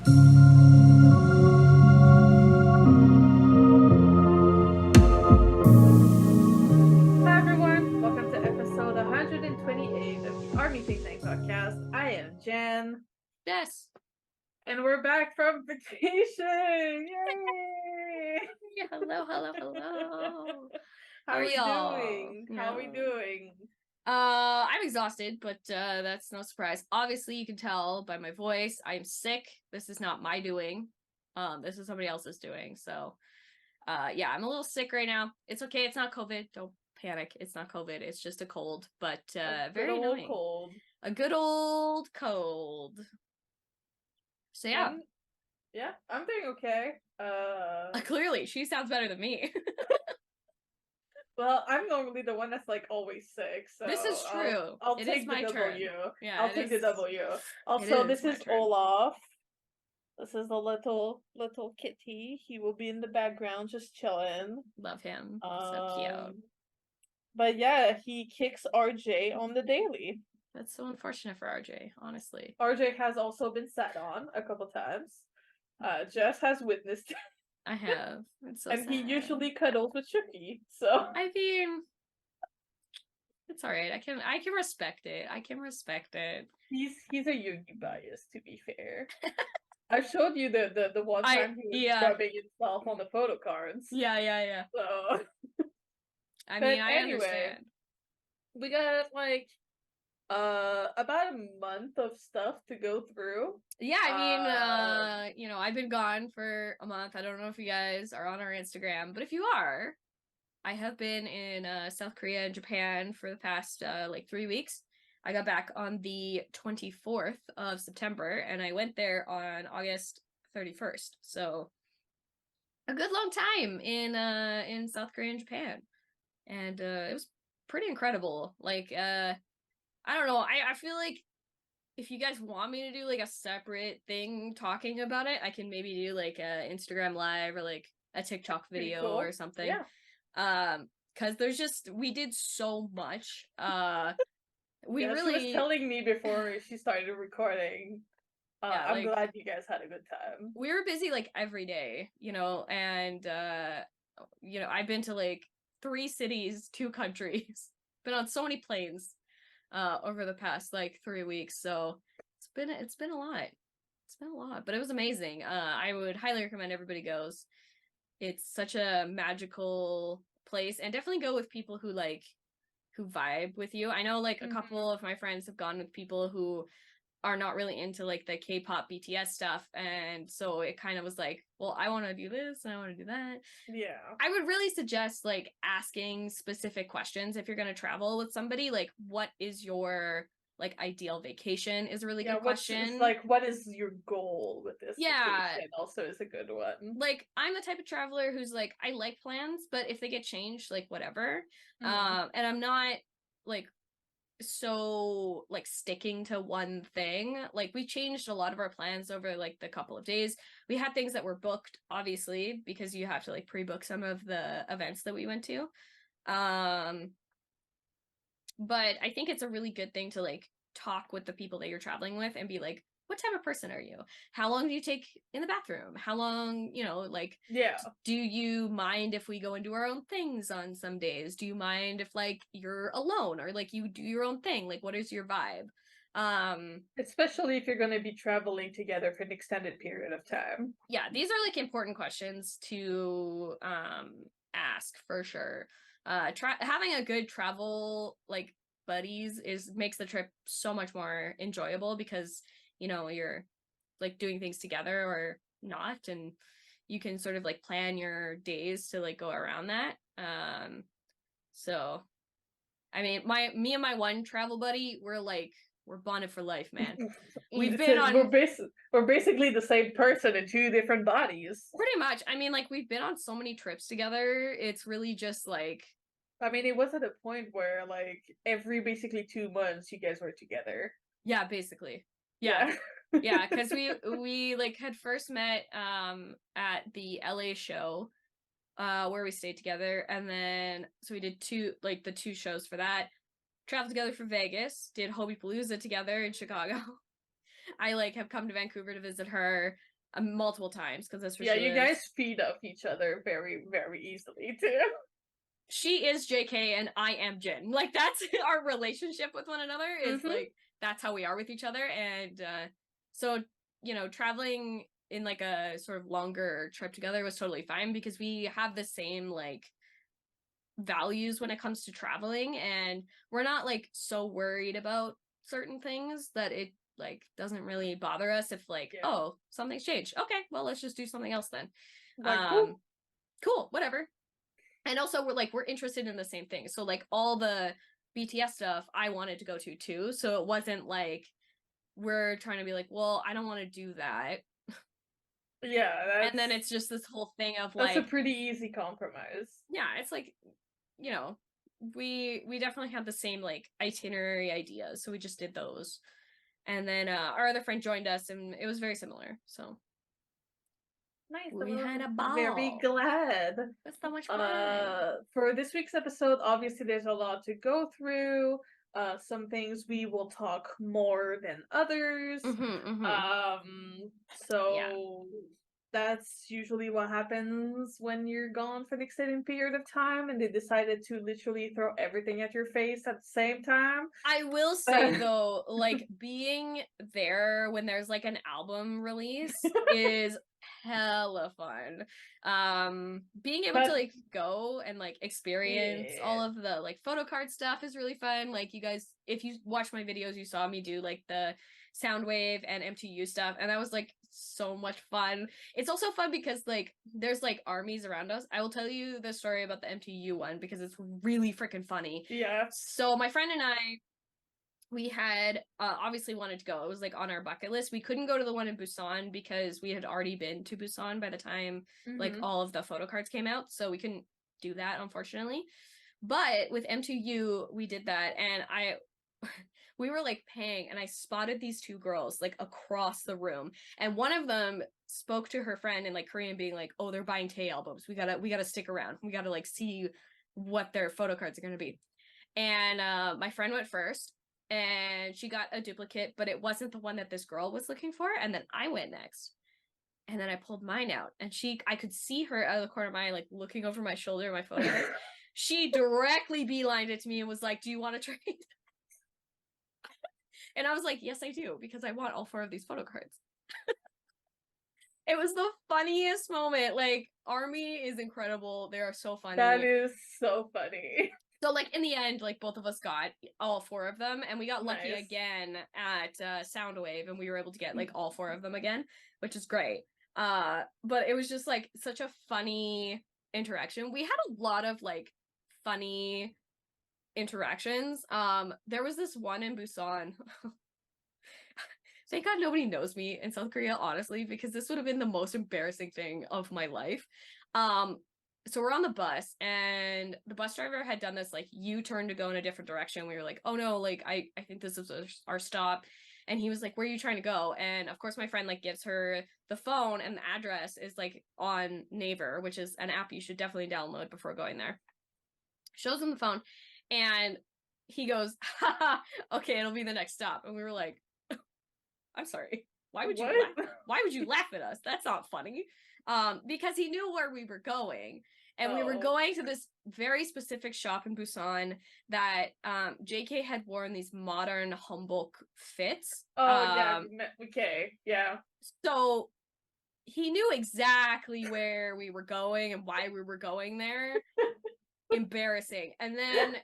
Hi everyone, welcome to episode 128 of the Army ThinkTank podcast. I am Jen, Jess. and we're back from vacation. Yay! Hello. How are are we y'all? doing? How are we doing? I'm exhausted, but that's no surprise. Obviously, you can tell by my voice. I'm sick. This is not my doing. This is somebody else's doing. So, yeah, I'm a little sick right now. It's okay. It's not COVID. Don't panic. It's not COVID. It's just a cold, but very annoying. Cold. A good old cold. So yeah. I'm doing okay. Clearly, she sounds better than me. Well, I'm normally the one that's like always sick, so this is true. I'll it take is my the W. turn. Yeah, I'll take the W. Also, this is turn. Olaf. This is the little kitty. He will be in the background just chilling. Love him. So cute. But yeah, he kicks RJ on the daily. That's so unfortunate for RJ, honestly. RJ has also been sat on a couple times. Jess has witnessed it. I have. It's so and sad. he usually cuddles with Shuki. So I mean, it's all right. I can respect it. I can respect it. He's a Yugi bias, to be fair. I showed you the one time he was rubbing himself on the photo cards. Yeah. So I mean, I understand. We got like about a month of stuff to go through. Yeah, I mean, I've been gone for a month. I don't know if you guys are on our Instagram, but if you are, I have been in South Korea and Japan for the past like 3 weeks. I got back on the 24th of September, and I went there on August 31st. So a good long time in South Korea and Japan, and it was pretty incredible. Like, I don't know. I feel like if you guys want me to do like a separate thing talking about it, I can maybe do like a Instagram live or like a TikTok video or something. Yeah. Because we did so much. She was telling me before she started recording. I'm glad you guys had a good time. We were busy like every day, and I've been to like 3 cities, 2 countries, been on so many planes over the past like 3 weeks. So it's been a lot. It's been a lot, but it was amazing. I would highly recommend everybody goes. It's such a magical place, and definitely go with people who vibe with you. I know like a couple of my friends have gone with people who are not really into like the K-pop BTS stuff, and so it kind of was like, well, I want to do this and I want to do that. Yeah, I would really suggest like asking specific questions if you're going to travel with somebody. Like, what is your like ideal vacation is a really good question. Like, what is your goal with this vacation also is a good one. Like, I'm the type of traveler who's like, I like plans, but if they get changed, like whatever. And I'm not like so like sticking to one thing. Like, we changed a lot of our plans over like the couple of days. We had things that were booked, obviously, because you have to like pre-book some of the events that we went to. But I think it's a really good thing to like talk with the people that you're traveling with and be like, what type of person are you? How long do you take in the bathroom? How long, do you mind if we go and do our own things on some days? Do you mind if like you're alone or like you do your own thing? Like, what is your vibe? Especially if you're going to be traveling together for an extended period of time. Yeah, these are like important questions to ask for sure. Having a good travel like buddies makes the trip so much more enjoyable because you're like doing things together or not, and you can sort of like plan your days to like go around that. So I mean, me and my one travel buddy, we're bonded for life, man. We're basically the same person in 2 different bodies. Pretty much. I mean, like, we've been on so many trips together. It's really just like, I mean, it was at a point where like every basically 2 months you guys were together. Yeah, basically. Yeah. Yeah, because we like had first met at the LA show where we stayed together, and then so we did the 2 shows for that. Traveled together for Vegas, did Hobie Palooza together in Chicago. I like have come to Vancouver to visit her. multiple times because that's where yeah, she you lives. guys feed off each other very, very easily too. She is JK and I am Jin. Like that's our relationship with one another is like that's how we are with each other. And so, you know, traveling in like a sort of longer trip together was totally fine because we have the same like values when it comes to traveling, and we're not like so worried about certain things that it like doesn't really bother us if like oh something's changed, okay, well let's just do something else then. Like, cool, whatever. And also we're interested in the same thing, so like all the BTS stuff I wanted to go to too, so it wasn't like we're trying to be like, well, I don't want to do that. Yeah, and then it's just this whole thing of that's like a pretty easy compromise. Yeah, it's like, you know, we definitely had the same like itinerary ideas, so we just did those. And then our other friend joined us and it was very similar, so nice. we had a ball. Very glad. That's so much fun. For this week's episode, obviously there's a lot to go through. Some things we will talk more than others. So that's usually what happens when you're gone for an extended period of time and they decided to literally throw everything at your face at the same time. I will say though, like being there when there's like an album release is hella fun. Being able to like go and like experience all of the like photo card stuff is really fun. Like you guys, if you watch my videos, you saw me do like the Soundwave and MTU stuff, and that was like so much fun. It's also fun because like there's like armies around us. I will tell you the story about the MTU one because it's really freaking funny. Yeah. So my friend and I, we had obviously wanted to go. It was like on our bucket list. We couldn't go to the one in Busan because we had already been to Busan by the time like all of the photo cards came out, so we couldn't do that unfortunately. But with M2U we did that, and we were like paying, and I spotted these two girls like across the room, and one of them spoke to her friend in like Korean being like, oh, they're buying Tay albums, we gotta stick around, we gotta like see what their photo cards are gonna be. And my friend went first and she got a duplicate, but it wasn't the one that this girl was looking for, and then I went next. And then I pulled mine out, and I could see her out of the corner of my eye, like looking over my shoulder at my photo cards. She directly beelined it to me and was like, do you want to trade? And I was like, yes, I do, because I want all 4 of these photo cards. It was the funniest moment. Like, ARMY is incredible. They are so funny. That is so funny. So, like, in the end, like, both of us got all 4 of them, and we got lucky again at Soundwave, and we were able to get, like, all 4 of them again, which is great. But it was just, like, such a funny interaction. We had a lot of, like, funny interactions. There was this one in Busan. Thank God nobody knows me in South Korea, honestly, because this would have been the most embarrassing thing of my life. So we're on the bus, and the bus driver had done this like U-turn to go in a different direction. We were like, oh no, like I think this is our stop. And he was like, where are you trying to go? And of course my friend like gives her the phone, and the address is like on Naver, which is an app you should definitely download before going there. Shows him the phone, and he goes, haha, okay, it'll be the next stop. And we were like, I'm sorry, why would you laugh at us? That's not funny. Because he knew where we were going, and we were going to this very specific shop in Busan that JK had worn these modern Hanbok fits. Okay, yeah. So he knew exactly where we were going and why we were going there. Embarrassing. And then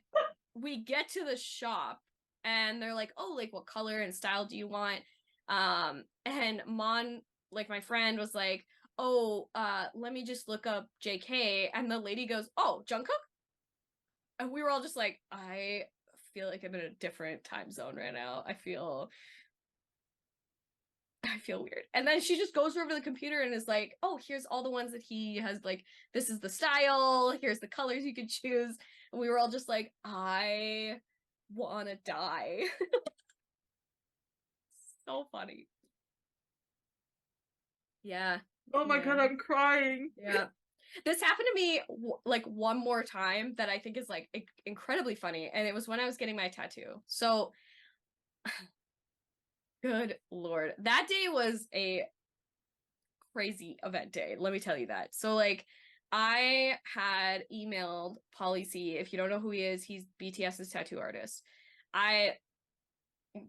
we get to the shop, and they're like, oh, like what color and style do you want? And Mon, like my friend, was like, oh, let me just look up JK. And the lady goes, oh, Jungkook? And we were all just like, I feel like I'm in a different time zone right now. I feel weird. And then she just goes over to the computer and is like, oh, here's all the ones that he has, like, this is the style, here's the colors you could choose. And we were all just like, I wanna die. So funny. Yeah. Oh my God, I'm crying. Yeah. This happened to me like one more time that I think is like incredibly funny, and it was when I was getting my tattoo. So good Lord, that day was a crazy event day. Let me tell you that. So like I had emailed Polly C. If you don't know who he is, he's BTS's tattoo artist. I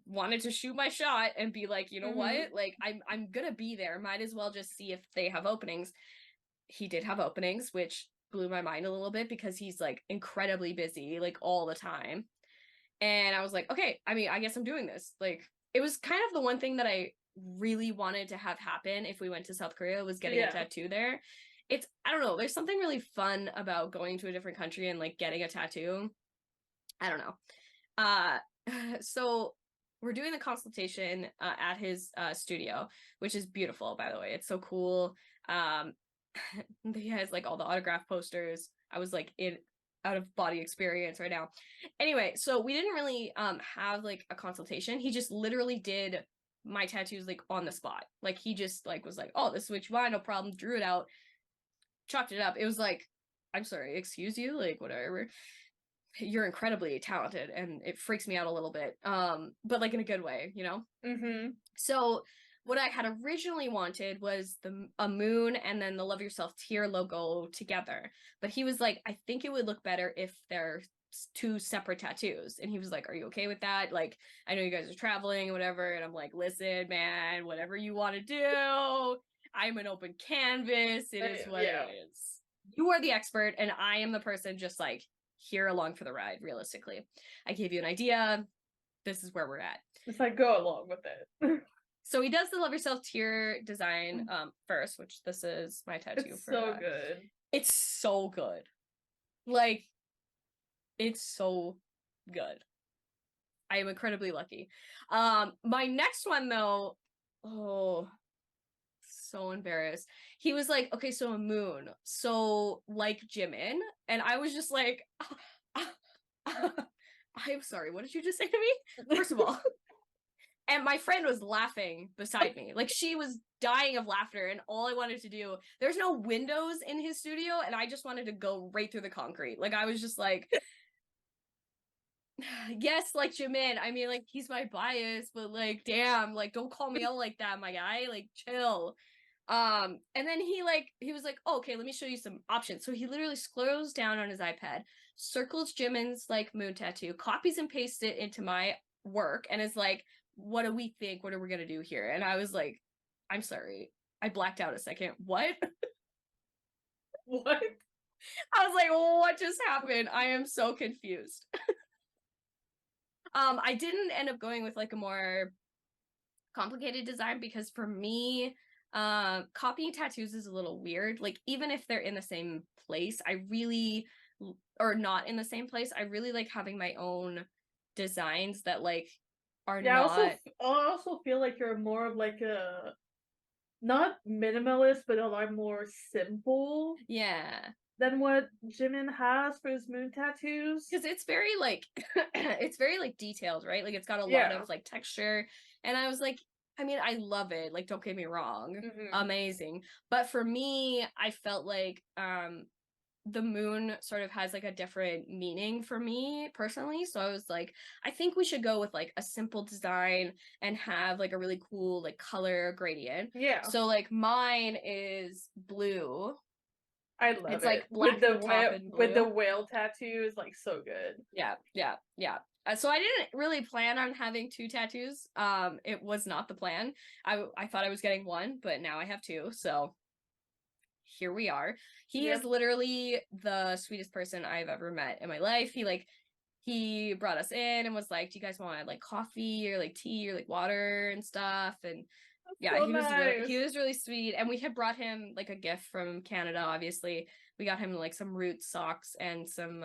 wanted to shoot my shot and be like, you know what? Like I'm gonna be there. Might as well just see if they have openings. He did have openings, which blew my mind a little bit because he's like incredibly busy, like all the time. And I was like, okay, I mean, I guess I'm doing this. Like it was kind of the one thing that I really wanted to have happen if we went to South Korea was getting a tattoo there. It's, I don't know, there's something really fun about going to a different country and like getting a tattoo. I don't know. So we're doing the consultation at his studio, which is beautiful, by the way. It's so cool. He has like all the autograph posters. I was like in out of body experience right now. Anyway, so we didn't really have like a consultation. He just literally did my tattoos like on the spot. Like he just like was like, oh, this is what you want, no problem, drew it out, chopped it up. It was like, I'm sorry, excuse you, like whatever. You're incredibly talented and it freaks me out a little bit. But like in a good way, you know? So what I had originally wanted was a moon and then the Love Yourself tier logo together. But he was like, I think it would look better if they're two separate tattoos. And he was like, are you okay with that? Like, I know you guys are traveling and whatever. And I'm like, listen, man, whatever you want to do. I'm an open canvas. It is what it is. You are the expert and I am the person just like here along for the ride, realistically. I gave you an idea. This is where we're at. It's like, go along with it. So he does the Love Yourself tier design first, which this is my tattoo. It's so good. It's so good. Like, it's so good. I am incredibly lucky. My next one though, oh, so embarrassed. He was like, okay, so a moon. So like Jimin. And I was just like, I'm sorry, what did you just say to me? First of all. And my friend was laughing beside me. Like she was dying of laughter and all I wanted to do, there's no windows in his studio and I just wanted to go right through the concrete. Like I was just like, yes, like Jimin. I mean, like he's my bias, but like, damn, like don't call me out like that, my guy. Like chill. And then he was like, oh, okay, let me show you some options. So he literally scrolls down on his iPad, circles Jimin's like moon tattoo, copies and pastes it into my work, and is like, what do we think? What are we gonna do here? And I was like, I'm sorry. I blacked out a second. What? What? I was like, what just happened? I am so confused. I didn't end up going with like a more complicated design because for me, copying tattoos is a little weird. Like even if they're in the same place, or not in the same place, I really like having my own designs that like are not. I also feel like you're more of like a not minimalist, but a lot more simple. Yeah. Than what Jimin has for his moon tattoos. Because it's very like it's very like detailed, right? Like it's got a lot of like texture. And I was like, I mean, I love it. Like, don't get me wrong. Amazing. But for me, I felt like the moon sort of has like a different meaning for me personally. So I was like, I think we should go with like a simple design and have like a really cool like color gradient. Yeah. So like mine is blue. I love it's it. Like black with the whale tattoo is like so good. Yeah. So I didn't really plan on having two tattoos. It was not the plan. I thought I was getting one, but now I have two. So here we are. He is literally the sweetest person I've ever met in my life. He brought us in and was like, do you guys want like coffee or like tea or like water and stuff? And yeah, so he was really sweet. And we had brought him like a gift from Canada. Obviously we got him like some Roots socks and some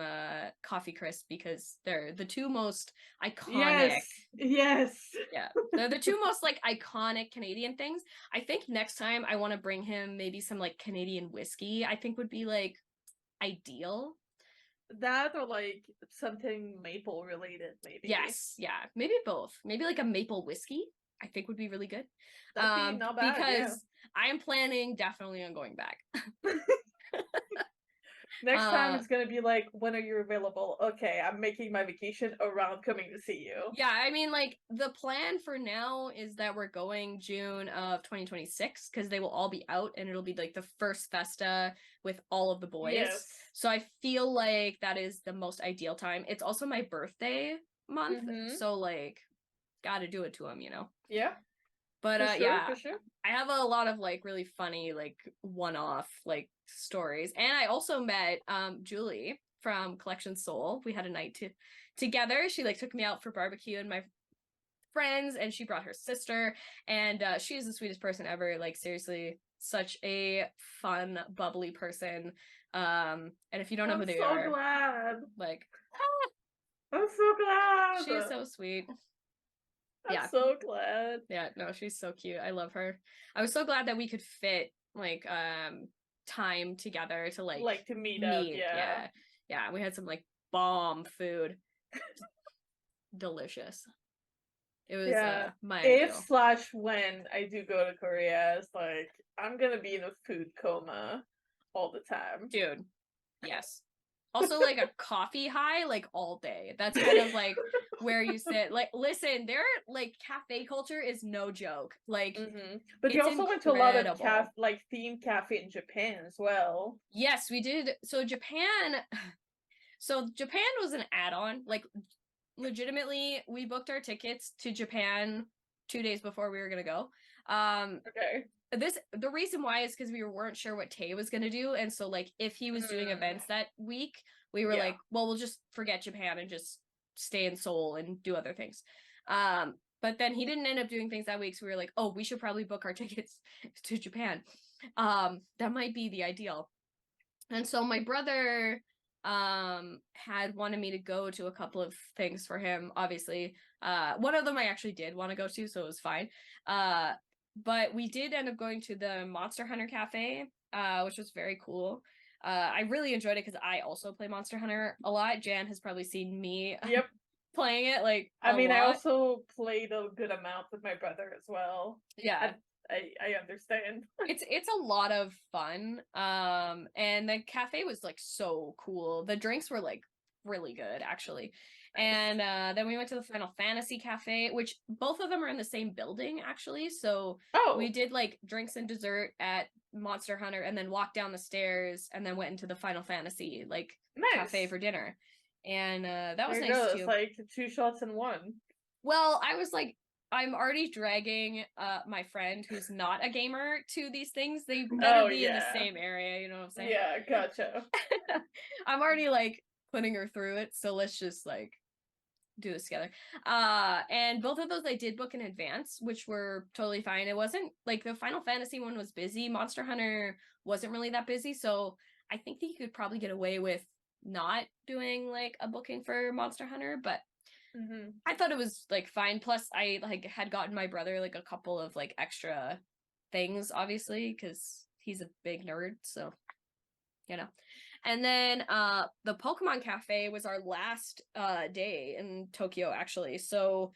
coffee crisp because they're the two most iconic. Yes. Yeah, they're the two most like iconic Canadian things. I think next time I want to bring him maybe some like Canadian whiskey. I think would be like ideal. That or like something maple related, maybe. Yes, yeah, maybe both. Maybe like a maple whiskey. I think would be really good. That'd be not bad, because I am planning definitely on going back. Next time it's gonna be like, when are you available? Okay, I'm making my vacation around coming to see you. Yeah, I mean, like, the plan for now is that we're going June of 2026 because they will all be out and it'll be like the first festa with all of the boys. Yes. So I feel like that is the most ideal time. It's also my birthday month, so like, gotta do it to them, you know? Yeah. But For sure, yeah, for sure. I have a lot of like really funny like one-off like stories. And I also met Julie from Collection Soul. We had a night together. She like took me out for barbecue and my friends, and she brought her sister, and she is the sweetest person ever. Like, seriously, such a fun, bubbly person. And if you don't know who they are, glad. like, I'm so glad. she is so sweet. I'm so glad. Yeah, no, she's so cute. I love her. I was so glad that we could fit like time together to like to meet up. Yeah. Yeah, we had some like bomb food. Delicious. It was my If ideal. slash when I do go to Korea, it's like I'm gonna be in a food coma all the time. Dude. Yes. Also like a coffee high like all day. That's kind of like where you sit. Like, listen, their like cafe culture is no joke. Like, but you it's also went to a lot of incredible. like themed cafe in Japan as well. Yes, we did. So Japan was an add-on. Like, legitimately, we booked our tickets to Japan 2 days before we were gonna go. Okay. The reason why is because we weren't sure what Tay was gonna do, and so like if he was doing events that week, we were like, well, we'll just forget Japan and just stay in Seoul and do other things. But then he didn't end up doing things that week, so we were like, oh, we should probably book our tickets to Japan. That might be the ideal. And so my brother had wanted me to go to a couple of things for him, obviously. One of them I actually did want to go to, so it was fine. But we did end up going to the Monster Hunter Cafe, which was very cool. I really enjoyed it because I also play Monster Hunter a lot. Jan has probably seen me playing it like a lot. I also played a good amount with my brother as well. Yeah. I understand. It's a lot of fun. And the cafe was like so cool. The drinks were like really good actually. And then we went to the Final Fantasy Cafe, which both of them are in the same building actually. So we did like drinks and dessert at Monster Hunter and then walked down the stairs and then went into the Final Fantasy like cafe for dinner. And that was nice too. It's like 2 shots in one. Well, I was like, I'm already dragging my friend who's not a gamer to these things. They better be in the same area, you know what I'm saying? Yeah, gotcha. I'm already like putting her through it, so let's just like do this together. And both of those I did book in advance, which were totally fine. It wasn't like the Final Fantasy one was busy. Monster Hunter wasn't really that busy, so I think that you could probably get away with not doing like a booking for Monster Hunter, but I thought it was like fine. Plus, I like had gotten my brother like a couple of like extra things, obviously, because he's a big nerd. So, you know. And then the Pokemon Cafe was our last day in Tokyo, actually. So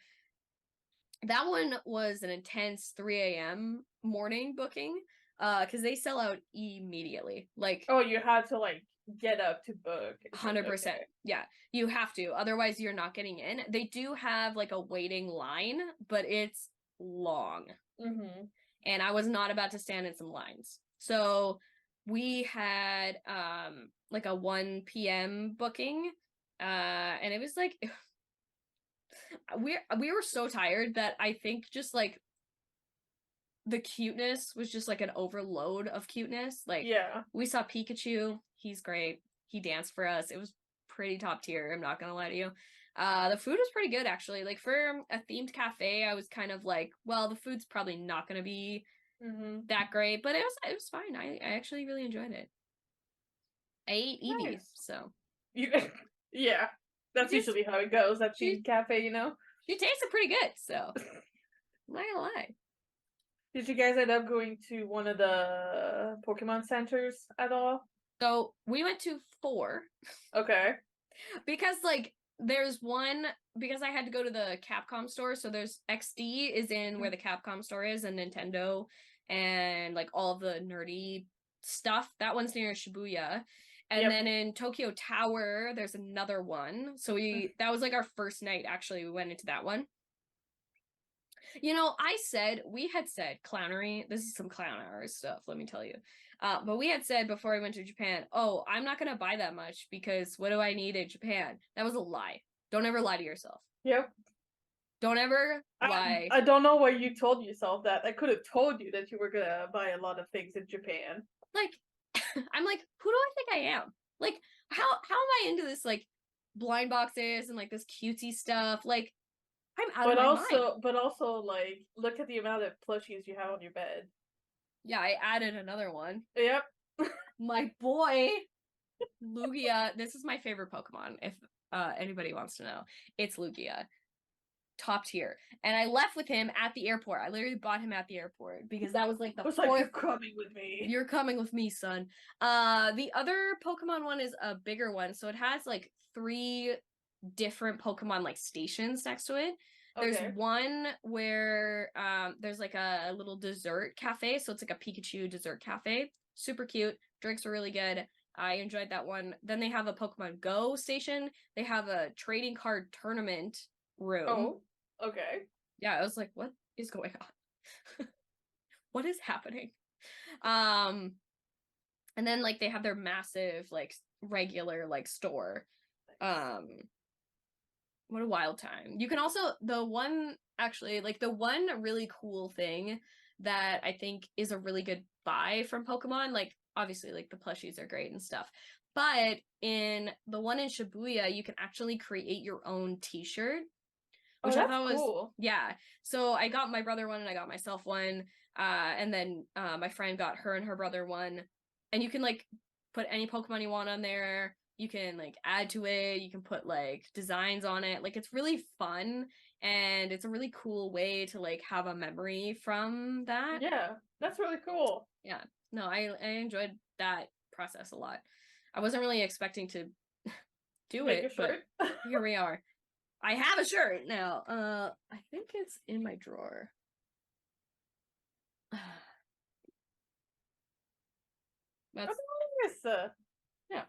that one was an intense 3 a.m. morning booking because they sell out immediately. Like, oh, you had to like get up to book. 100%. Yeah, you have to. Otherwise, you're not getting in. They do have like a waiting line, but it's long. And I was not about to stand in some lines. So we had like a 1 p.m. booking. And it was like we were so tired that I think just like the cuteness was just like an overload of cuteness. Like, we saw Pikachu. He's great. He danced for us. It was pretty top tier. I'm not gonna lie to you. The food was pretty good actually. Like, for a themed cafe, I was kind of like, well, the food's probably not gonna be that great, but it was fine. I actually really enjoyed it. I ate Eevee, so yeah, that's usually how it goes at themed cafe, you know. She tasted pretty good, so I'm not gonna lie. Did you guys end up going to one of the Pokemon centers at all? So we went to 4. Okay. Because like there's one, because I had to go to the Capcom store, so there's XD is in where the Capcom store is, and Nintendo and like all the nerdy stuff. That one's near Shibuya. And then in Tokyo Tower, there's another one. So that was like our first night, actually. We went into that one. You know, we had said clownery. This is some clown hours stuff, let me tell you. But we had said before we went to Japan, oh, I'm not going to buy that much because what do I need in Japan? That was a lie. Don't ever lie to yourself. Yep. Don't ever lie. I don't know why you told yourself that. I could have told you that you were going to buy a lot of things in Japan. Like, I'm like, who do I think I am? Like, how am I into this, like, blind boxes and, like, this cutesy stuff? Like, I'm out of my mind. But also, like, look at the amount of plushies you have on your bed. Yeah, I added another one. Yep. My boy, Lugia. This is my favorite Pokemon, if anybody wants to know. It's Lugia. Top tier. And I left with him at the airport. I literally bought him at the airport because that was like the fourth. Like, you're coming with me. You're coming with me, son. The other Pokemon one is a bigger one. So it has like 3 different Pokemon like stations next to it. There's one where there's like a little dessert cafe. So it's like a Pikachu dessert cafe. Super cute. Drinks are really good. I enjoyed that one. Then they have a Pokemon Go station. They have a trading card tournament room. Oh, okay. Yeah, I was like, what is going on? What is happening? And then like they have their massive like regular like store. What a wild time. You can also the one really cool thing that I think is a really good buy from Pokemon, like obviously like the plushies are great and stuff, but in the one in Shibuya you can actually create your own t-shirt, which I thought was cool. Yeah. So I got my brother one and I got myself one, and then my friend got her and her brother one, and you can like put any Pokemon you want on there. You can like add to it. You can put like designs on it. Like it's really fun, and it's a really cool way to like have a memory from that. Yeah, that's really cool. Yeah. No, I enjoyed that process a lot. I wasn't really expecting to do Make it, a shirt. but here we are. I have a shirt now. I think it's in my drawer. That's nice. Yeah.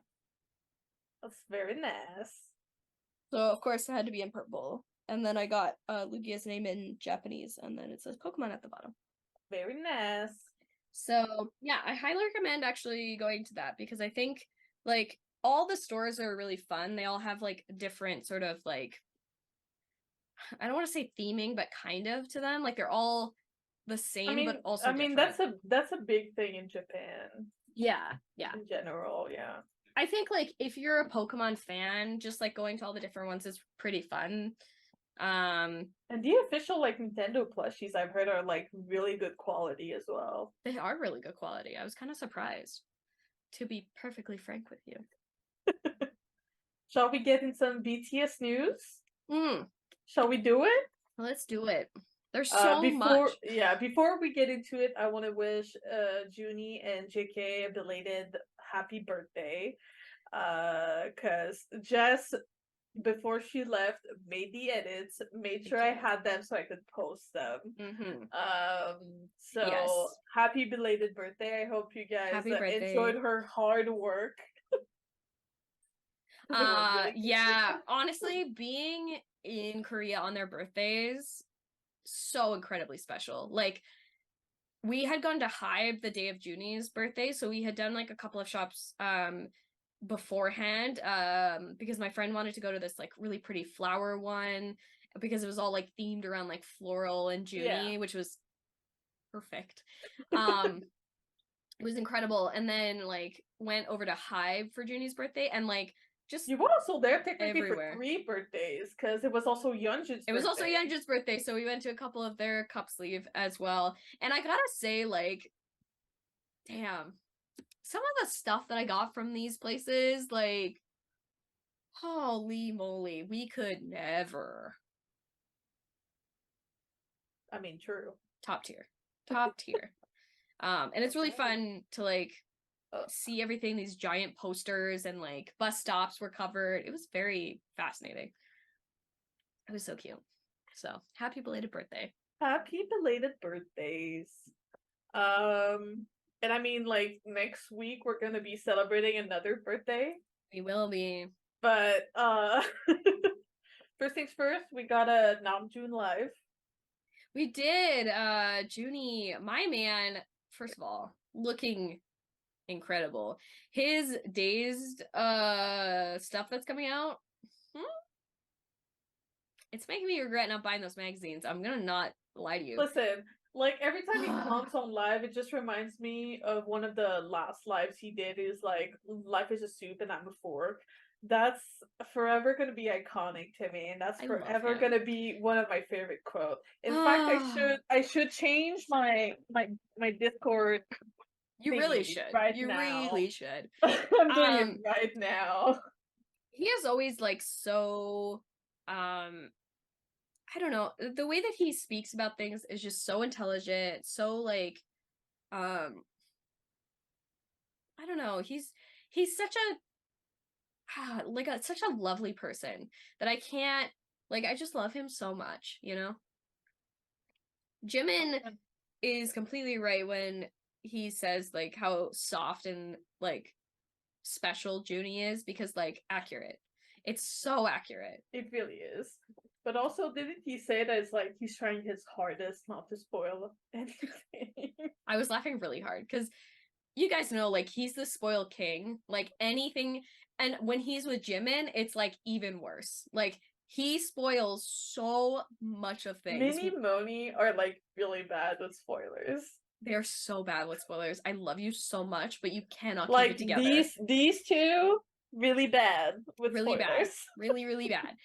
That's very nice. So of course it had to be in purple. And then I got Lugia's name in Japanese, and then it says Pokemon at the bottom. Very nice. So yeah, I highly recommend actually going to that because I think like all the stores are really fun. They all have like different sort of like, I don't want to say theming, but kind of to them. Like they're all the same, but also different. that's a big thing in Japan. Yeah. In general, yeah. I think like if you're a Pokemon fan, just like going to all the different ones is pretty fun. And the official like Nintendo plushies I've heard are like really good quality as well. They are really good quality. I was kind of surprised, to be perfectly frank with you. Shall we get in some BTS news? Shall we do it? Let's do it. There's so much. Yeah, before we get into it, I want to wish Junie and JK a belated happy birthday. Because Jess, before she left, made the edits, made sure I had them so I could post them. So yes. Happy belated birthday. I hope you guys enjoyed her hard work. Yeah, honestly, being in Korea on their birthdays, so incredibly special. Like, we had gone to Hybe the day of Junie's birthday, so we had done like a couple of shops beforehand, because my friend wanted to go to this like really pretty flower one because it was all like themed around like floral and Junie, which was perfect. It was incredible. And then like went over to Hybe for Junie's birthday, and like just you were also there technically everywhere. For 3 birthdays because it was also Yeonjun's birthday. It was also Yeonjun's birthday, so we went to a couple of their cup sleeve as well. And I gotta say, like, damn, some of the stuff that I got from these places, like, holy moly, we could never. I mean, true. Top tier. And it's really fun to like see everything, these giant posters, and like bus stops were covered. It was very fascinating. It was so cute. So happy belated birthday. Happy belated birthdays. And I mean, like, next week we're gonna be celebrating another birthday. We will be. But first things first, we got a Namjoon live. We did. Junie, my man, first of all, looking incredible. His Dazed stuff that's coming out, it's making me regret not buying those magazines. I'm gonna not lie to you. Listen, like every time he comes on live, it just reminds me of one of the last lives he did. Is like, "Life is a soup and I'm a fork." That's forever gonna be iconic to me, and that's I love forever him. gonna be one of my favorite quotes. In fact, I should change my Discord You really thingy should. right You now. really should. I'm doing it right now. He is always like so I don't know, the way that he speaks about things is just so intelligent, so like I don't know, he's such a like such a lovely person that I can't, like, I just love him so much, you know? Jimin is completely right when he says like how soft and like special Junie is, because like accurate. It's so accurate. It really is. But also, didn't he say that it's like he's trying his hardest not to spoil anything? I was laughing really hard because you guys know, like, he's the spoiled king. Like anything, and when he's with Jimin, it's like even worse. Like he spoils so much of things. Mini Moni are like really bad with spoilers. They're so bad with spoilers. I love you so much, but you cannot keep Like it together. these two, really bad with Really bad. spoilers. Really, really bad.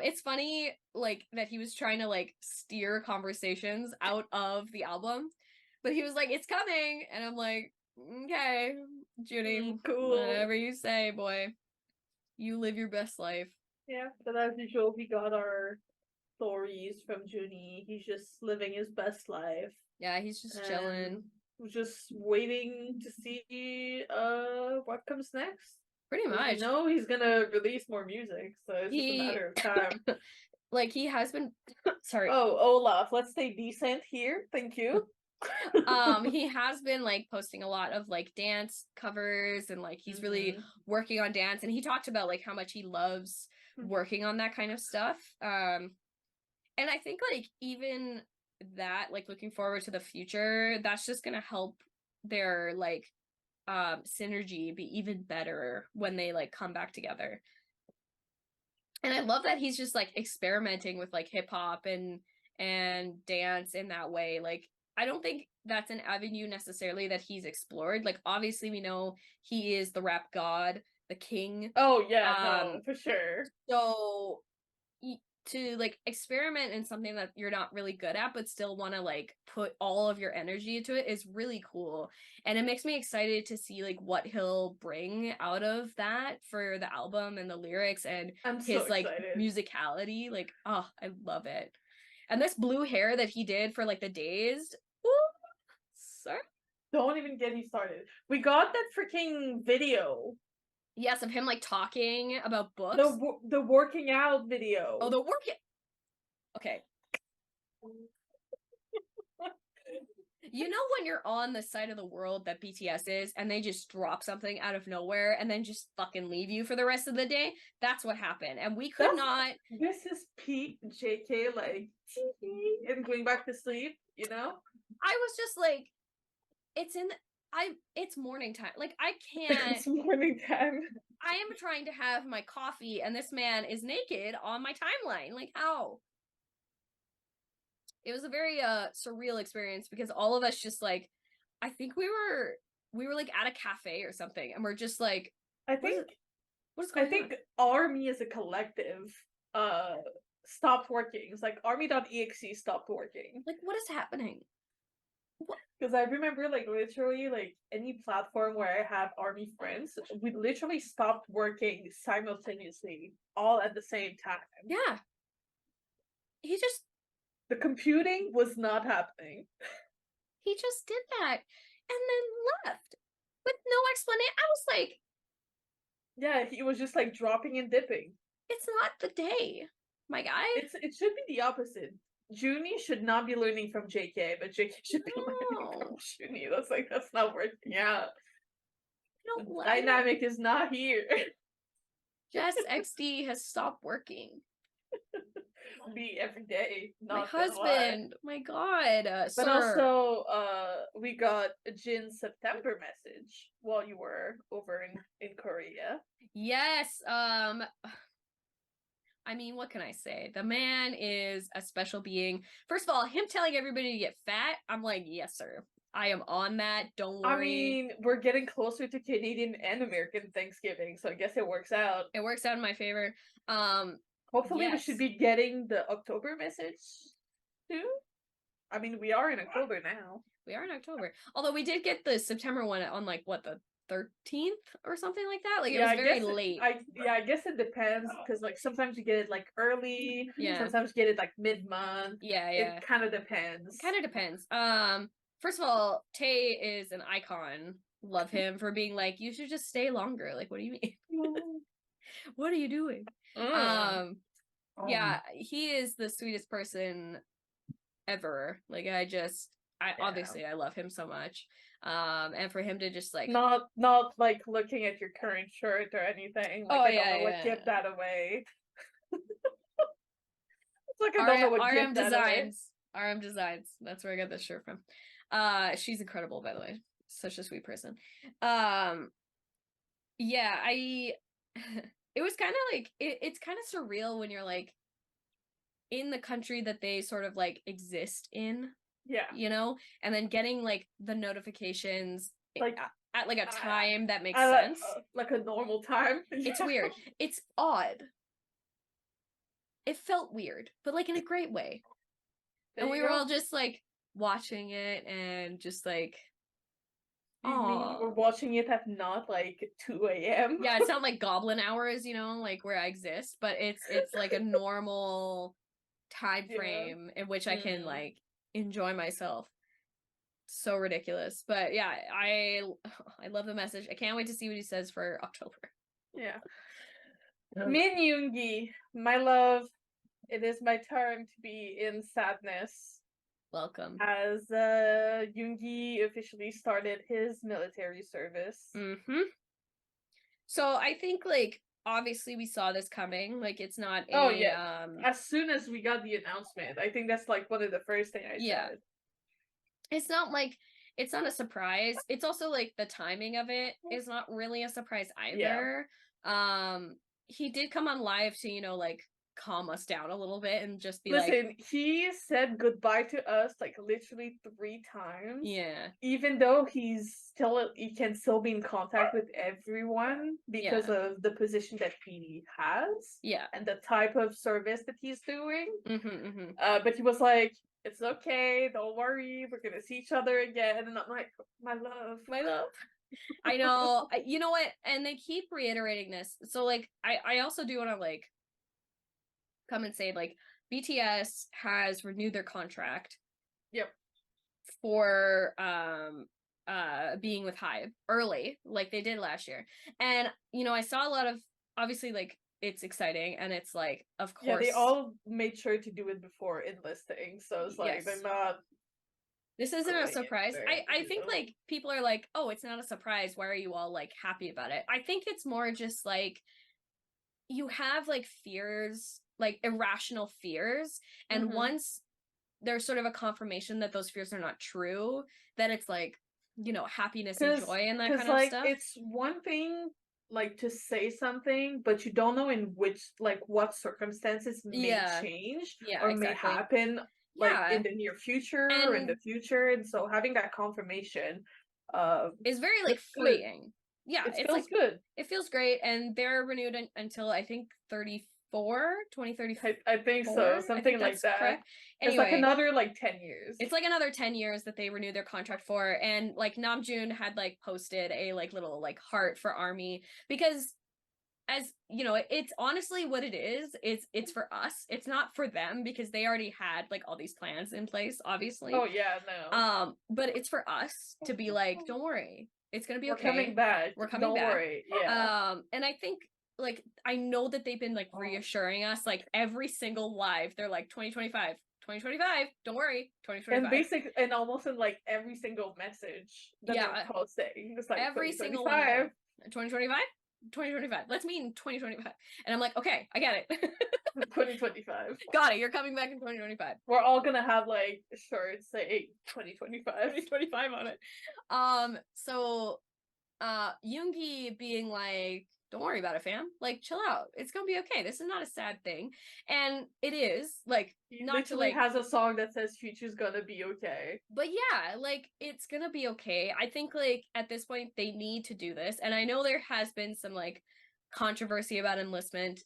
It's funny, like, that he was trying to like steer conversations out of the album, but he was like, "It's coming," and I'm like, "Okay, Junie, Cool. whatever you say, boy. You live your best life." Yeah, but as usual, we got our stories from Junie. He's just living his best life. Yeah, he's just chilling. We're just waiting to see what comes next. Pretty much. You know he's gonna release more music, so it's just a matter of time. Like, he has been sorry. Oh, Olaf, let's stay decent here. Thank you. He has been like posting a lot of like dance covers, and like he's really working on dance, and he talked about like how much he loves working on that kind of stuff. And I think like even that, like, looking forward to the future, that's just gonna help their like synergy be even better when they like come back together. And I love that he's just like experimenting with like hip hop and dance in that way. Like, I don't think that's an avenue necessarily that he's explored. Like, obviously we know he is the rap god, the king. Oh yeah, no, for sure. So to like experiment in something that you're not really good at but still want to like put all of your energy into it is really cool, and it makes me excited to see like what he'll bring out of that for the album and the lyrics and I'm his so like excited. musicality. Like, oh, I love it. And this blue hair that he did for like the Dazed, ooh, sir. Don't even get me started. We got that freaking video. Yes, of him like talking about books. The working out video. Oh, the working. Okay. You know when you're on the side of the world that BTS is, and they just drop something out of nowhere and then just fucking leave you for the rest of the day? That's what happened. And we could not. This is peak JK, like, and going back to sleep, you know? I was just like, it's morning time. Like, I can't. It's morning time. I am trying to have my coffee, and this man is naked on my timeline. Like, how? It was a very surreal experience because all of us just like, I think we were like at a cafe or something, and we're just like, I think what is going on? ARMY as a collective stopped working. It's like army.exe stopped working. Like, what is happening? Because I remember, like, literally, like, any platform where I have ARMY friends, we literally stopped working simultaneously, all at the same time. Yeah. The computing was not happening. He just did that and then left with no explanation. I was like, yeah, he was just like dropping and dipping. It's not the day, my guy. It should be the opposite. Junie should not be learning from JK, but JK should be learning from No. Junie. That's not working out. don't The like dynamic is not here. Jess XD has stopped working. Me every day, My not gonna lie. husband, my God, But sir. also, we got Jin's September message while you were over in Korea. Yes. I mean, what can I say? The man is a special being. First of all, him telling everybody to get fat, I'm like, yes, sir. I am on that. Don't worry. I mean, we're getting closer to Canadian and American Thanksgiving, so I guess it works out. It works out in my favor. Hopefully, we yes. should be getting the October message too. I mean, we are in October now. We are in October. Although we did get the September one on like what, the 13th or something like that. Like it was very late. I guess it depends because like sometimes you get it like early. Yeah. Sometimes you get it like mid-month. Yeah. It kind of depends. First of all, Tay is an icon. Love him for being like, you should just stay longer. Like, what do you mean? What are you doing? Yeah, he is the sweetest person ever. Like obviously I love him so much. And for him to just like not like looking at your current shirt or anything. Like, I don't know what give that away. It's like I don't know what give that away. RM Designs. That's where I got this shirt from. She's incredible, by the way. Such a sweet person. Yeah, it was kind of like it's kind of surreal when you're like in the country that they sort of like exist in. Yeah. You know, and then getting like the notifications like at like a time that makes sense. Like a normal time. It's weird. It's odd. It felt weird, but like in a great way. And we were all just like watching it and just like, oh, we're watching it at not like 2 a.m. Yeah, it's not like goblin hours, you know, like where I exist, but it's like a normal time frame in which I can like enjoy myself. So ridiculous. But yeah, I love the message. I can't wait to see what he says for October. Yeah. Min Yoongi, my love, it is my turn to be in sadness. Welcome. As Yoongi officially started his military service. So I think like obviously we saw this coming. Like it's not as soon as we got the announcement, I think that's like one of the first things I said. It's not like it's not a surprise. It's also like the timing of it is not really a surprise either. He did come on live to, you know, like calm us down a little bit and just be Listen, he said goodbye to us like literally 3 times. Yeah. Even though he can still be in contact with everyone because of the position that he has. Yeah. And the type of service that he's doing. But he was like, it's okay, don't worry, we're gonna see each other again. And I'm like, my love. I know. You know what? And they keep reiterating this. So like I also do want to like come and say like BTS has renewed their contract. Yep. For being with HYBE early, like they did last year. And you know, I saw a lot of obviously like it's exciting and it's like of course. Yeah, they all made sure to do it before enlisting. So it's like they're not. This isn't a surprise. I think like people are like, oh, it's not a surprise. Why are you all like happy about it? I think it's more just like you have like fears, like irrational fears. And once there's sort of a confirmation that those fears are not true, then it's like, you know, happiness and joy and that kind of stuff. It's one thing like to say something, but you don't know in which like what circumstances may change or may happen like in the near future or in the future. And so having that confirmation is very like freeing. Yeah, it feels like, good. It feels great. And they're renewed until I think 2034. I think so, something like that. Correct. Anyway, it's like another like 10 years. It's like another 10 years that they renewed their contract for. And like Namjoon had like posted a like little like heart for ARMY because as you know, it's honestly what it is. It's for us. It's not for them because they already had like all these plans in place, obviously. Oh yeah, no. But it's for us to be like, don't worry, it's gonna be okay. We're coming back. We're coming back. Don't worry. Yeah. And I think like I know that they've been like reassuring us like every single live. They're like 2025, 2025. Don't worry, And 2025. and almost in like every single message that they're posting, it's like every single one of 2025. them. 2025. 2025. Let's meet in 2025. And I'm like, okay, I get it. 2025. Got it. You're coming back in 2025. We're all gonna have like shirts saying 2025. 2025 on it. So Yoongi being like, don't worry about it, fam. Like, chill out. It's gonna be okay. This is not a sad thing. And it is, like, He not to literally like has a song that says future's gonna be okay. but yeah, like, it's gonna be okay. I think, like, at this point they need to do this. And I know there has been some like controversy about enlistment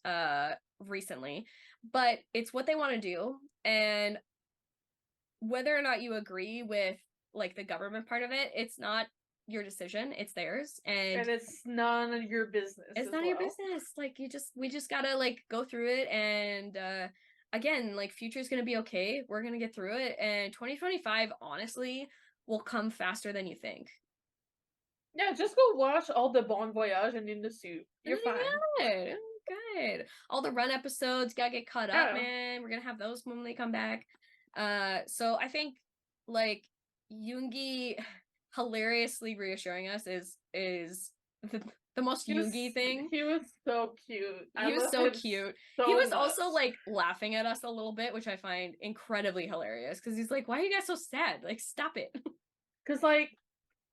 recently, but it's what they want to do. And whether or not you agree with like the government part of it, it's not your decision, it's theirs. And it's none of your business. It's none of your business. Like, we just gotta like go through it. And again, like, future's gonna be okay. We're gonna get through it. And 2025 honestly will come faster than you think. Yeah, just go watch all the Bon Voyage and In the Suit. You're fine. Good. Good. All the run episodes gotta get caught up, man. We're gonna have those when they come back. So I think like Yoongi hilariously reassuring us is the most Yoongi thing. He was so cute. He was so cute. So he was much. also like laughing at us a little bit, which I find incredibly hilarious, because he's like, why are you guys so sad? Like, stop it. Because like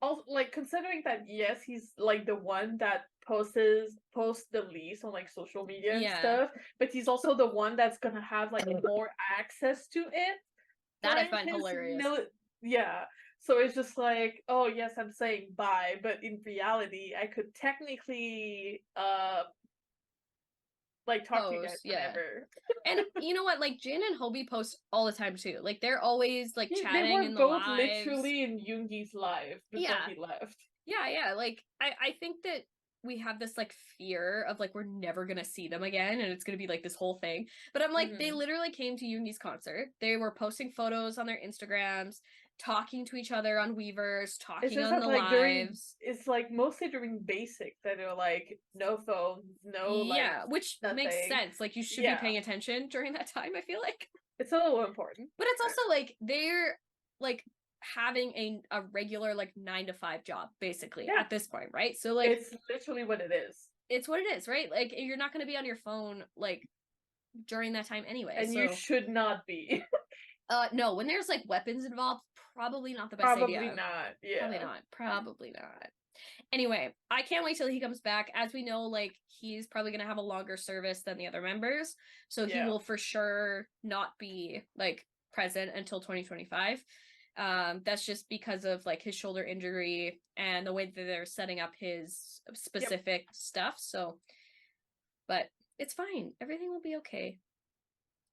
also like considering that yes, he's like the one that posts the least on like social media and stuff, but he's also the one that's gonna have like more access to it. That I find hilarious. Yeah. So it's just like, oh yes, I'm saying bye, but in reality, I could technically like talk to you guys whenever. And you know what? Like, Jin and Hobie post all the time too. Like, they're always like chatting they were in the both lives. literally in Yoongi's live before he left. Yeah. Like, I think that we have this like fear of like we're never gonna see them again, and it's gonna be like this whole thing. But I'm like, they literally came to Yoongi's concert. They were posting photos on their Instagrams, talking to each other on Weavers, talking on the lives. It's like mostly during basic that they're like no phone, no which nothing. Makes sense. Like, you should be paying attention during that time, I feel like. It's a little important. But it's also like they're like having a regular like 9-to-5 job basically at this point, right? So like it's literally what it is. It's what it is, right? Like, you're not going to be on your phone like during that time anyway. And you should not be. No, when there's like weapons involved, probably not the best idea. Probably not. Yeah. Probably not. Anyway, I can't wait till he comes back. As we know, like, he's probably going to have a longer service than the other members, so he will for sure not be like present until 2025. That's just because of like his shoulder injury and the way that they're setting up his specific stuff. So, but it's fine. Everything will be okay.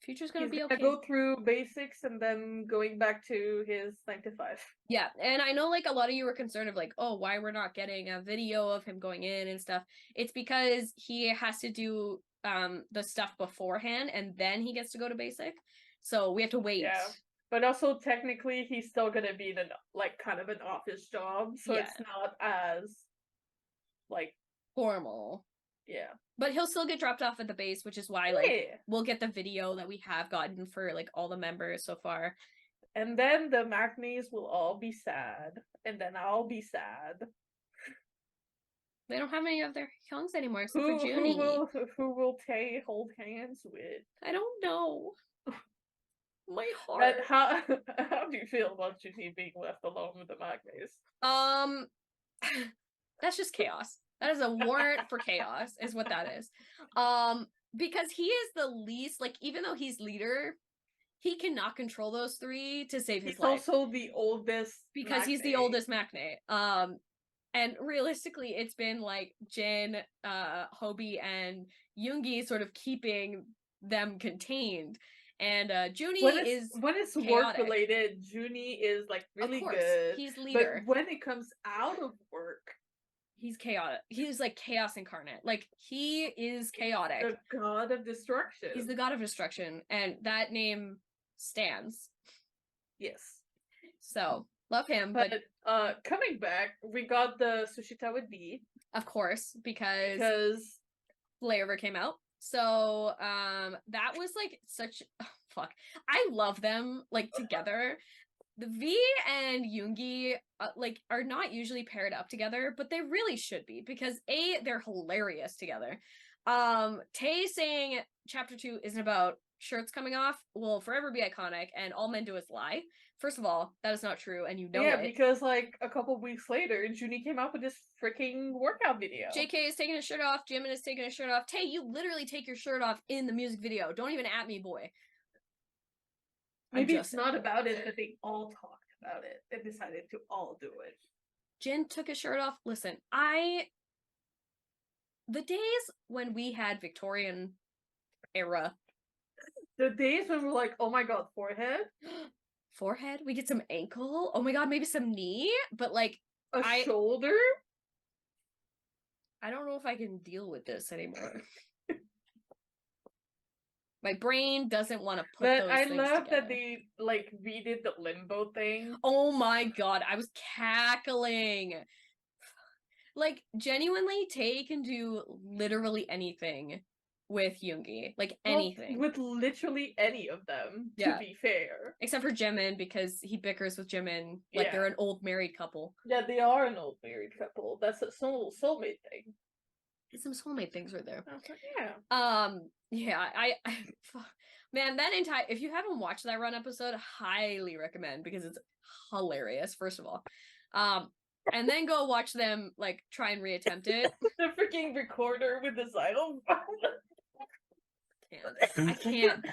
Future's gonna be okay. Go through basics and then going back to his 9-to-5. Yeah, and I know like a lot of you were concerned of like, oh, why we're not getting a video of him going in and stuff. It's because he has to do the stuff beforehand and then he gets to go to basic. So we have to wait. Yeah. But also technically he's still gonna be in like kind of an office job, so it's not as like formal. Yeah. But he'll still get dropped off at the base, which is why like we'll get the video that we have gotten for like all the members so far. And then the Magnes will all be sad, and then I'll be sad. They don't have any of their songs anymore except for Junie. Who will Tay hold hands with? I don't know. My heart. But how do you feel about Junie being left alone with the Magnes? That's just chaos. That is a warrant for chaos, is what that is. Because he is the least, like, even though he's leader, he cannot control those three to save his life. He's also the oldest because he's the oldest Maknae. And realistically, it's been like Jin, Hobie, and Yoongi sort of keeping them contained. And Junie when it's work related, Junie is like really good. He's leader. But when it comes out of work, he's chaotic. He's like chaos incarnate. Like, he is chaotic. The god of destruction. He's the god of destruction, and that name stands. Yes. So love him. But coming back, we got the Sushita with B. Of course, because Layover came out. So that was like such fuck. I love them like together. The V and Yoongi like are not usually paired up together, but they really should be because A, they're hilarious together. Tae saying chapter 2 isn't about shirts coming off will forever be iconic and all men do is lie. First of all, that is not true and you know Yeah, it. because like a couple weeks later, Junie came out with this freaking workout video. JK is taking his shirt off, Jimin is taking his shirt off. Tae, you literally take your shirt off in the music video. Don't even at me, boy. Maybe it's not about it, but they all talked about it. They decided to all do it. Jin took his shirt off. Listen, the days when we had Victorian era. The days when we're like, oh my god, forehead? Forehead? We get some ankle? Oh my god, maybe some knee? But like a shoulder? I don't know if I can deal with this anymore. My brain doesn't want to put those things together. I love that they like redid the limbo thing. Oh my god, I was cackling. Like genuinely, Tae can do literally anything with Yoongi. Like anything. With literally any of them, to be fair. Except for Jimin, because he bickers with Jimin like they're an old married couple. Yeah, they are an old married couple. That's a soulmate thing. Some soulmate things right there. Yeah. I man, that entire if you haven't watched that run episode, highly recommend because it's hilarious, first of all. And then go watch them like try and reattempt it. The freaking recorder with the xylophone. I can't.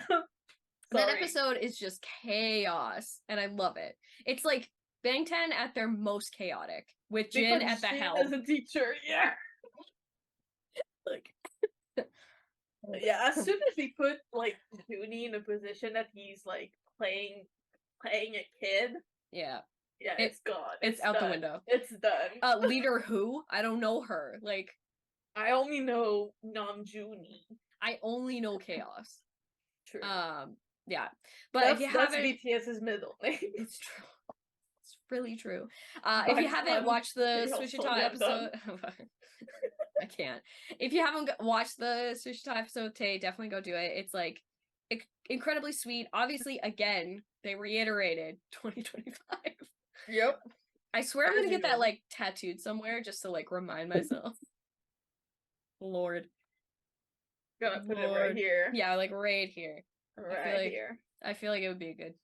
That episode is just chaos, and I love it. It's like Bangtan at their most chaotic, with Jin at the helm. As a teacher, yeah. Like, yeah, as soon as we put like Junie in a position that he's like playing a kid, yeah, it's gone. It's out done. The window. It's done. Leader who? I don't know her. Like, I only know Junie. I only know chaos. True. Yeah, but if you haven't, BTS's middle name. It's true. It's really true. If you haven't watched the StopAsianHate episode. I can't. If you haven't watched the StopAsianHate episode today, definitely go do it. It's like incredibly sweet. Obviously, again, they reiterated 2025. Yep. I swear I'm gonna get that like tattooed somewhere just to like remind myself. Lord. Gonna put it right here. Yeah, like right here. Right here. I feel like it would be good.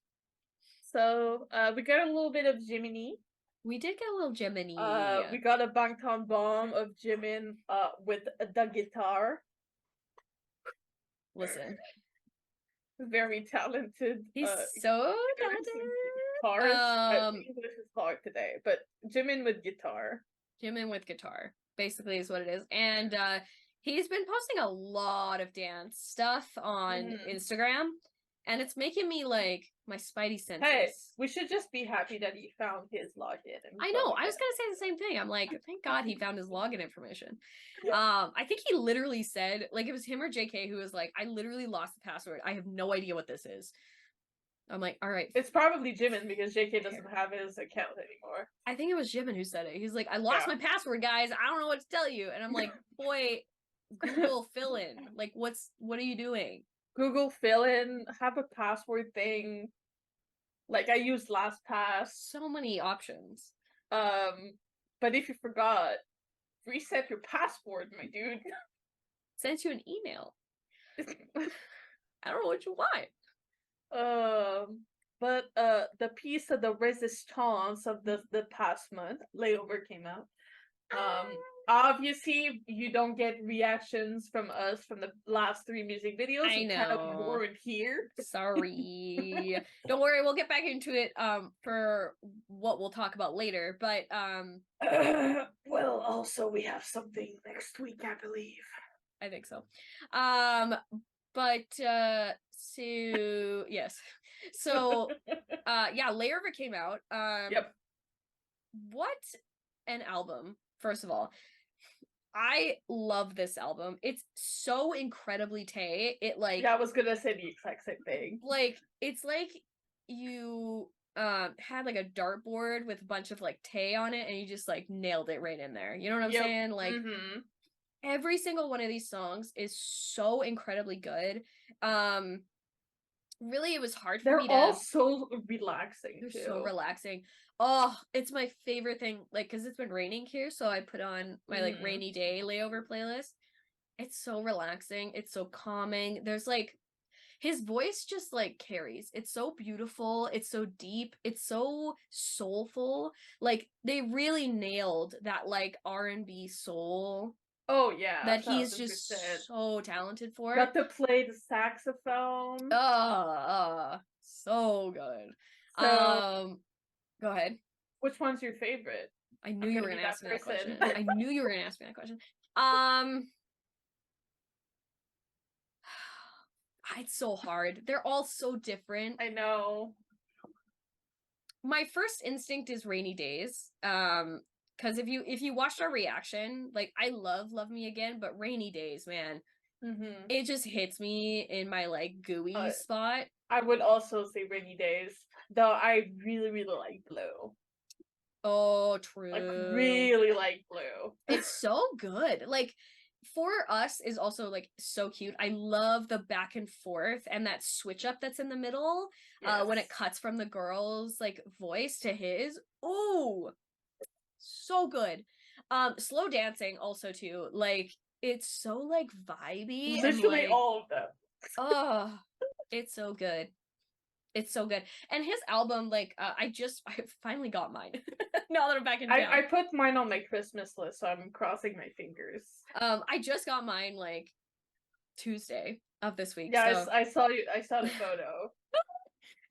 So, we got a little bit of Jimin. We did get a little Jimin. We got a Bangtan bomb of Jimin with the guitar. Listen. Very talented. He's so talented. English is hard today, but Jimin with guitar. Jimin with guitar, basically is what it is. And he's been posting a lot of dance stuff on Instagram. And it's making me like my spidey senses. Hey, we should just be happy that he found his login. I know. I was gonna say the same thing. I'm like, thank God he found his login information. I think he literally said, like, it was him or JK who was like, I literally lost the password. I have no idea what this is. I'm like, all right. It's probably Jimin because JK doesn't have his account anymore. I think it was Jimin who said it. He's like, I lost my password, guys. I don't know what to tell you. And I'm like, boy, Google fill in. Like, what are you doing? Google fill in, have a password thing. Like I used LastPass. So many options. But if you forgot, reset your password, my dude. Sends you an email. I don't know what you want. But the piece of the resistance of the past month, Layover, came out. Obviously you don't get reactions from us from the last 3 music videos. I know. Kind of weren't here. Sorry. Don't worry, we'll get back into it for what we'll talk about later. But well, also we have something next week, I believe. I think so. But so yes. So yeah, Layover came out. Yep. What an album, first of all. I love this album. It's so incredibly Tae. It like I was gonna say the exact same thing. Like it's like you had like a dartboard with a bunch of like Tae on it and you just like nailed it right in there. You know what I'm saying? Like every single one of these songs is so incredibly good. really, it was hard for They're me all to. so relaxing They're too. so relaxing. Oh, it's my favorite thing. Like, because it's been raining here, so I put on my like rainy day layover playlist. It's so relaxing. It's so calming. There's like his voice just like carries. It's so beautiful. It's so deep. It's so soulful. Like they really nailed that like R&B soul Oh yeah, that he's just 1,000%. so talented for. Got to play the saxophone. So good. So, Go ahead. which one's your favorite? I knew I'm you gonna were be gonna that ask me that person. question. I knew you were gonna ask me that question. Um, it's so hard. They're all so different. I know. My first instinct is Rainy Days. Because if you watched our reaction, like I love Me Again, but Rainy Days, man, it just hits me in my like gooey spot. I would also say Rainy Days, though I really like Blue. Oh, true. Like really like Blue. It's so good. Like For Us is also like so cute. I love the back and forth and that switch up that's in the middle when it cuts from the girl's like voice to his. Oh, so good. Slow Dancing also too. Like it's so like vibey and Literally like all of them. oh, it's so good. It's so good. And his album, like, I finally got mine. Now that I'm back in town. I put mine on my Christmas list, so I'm crossing my fingers. I just got mine like Tuesday of this week. Yeah, So I saw the photo.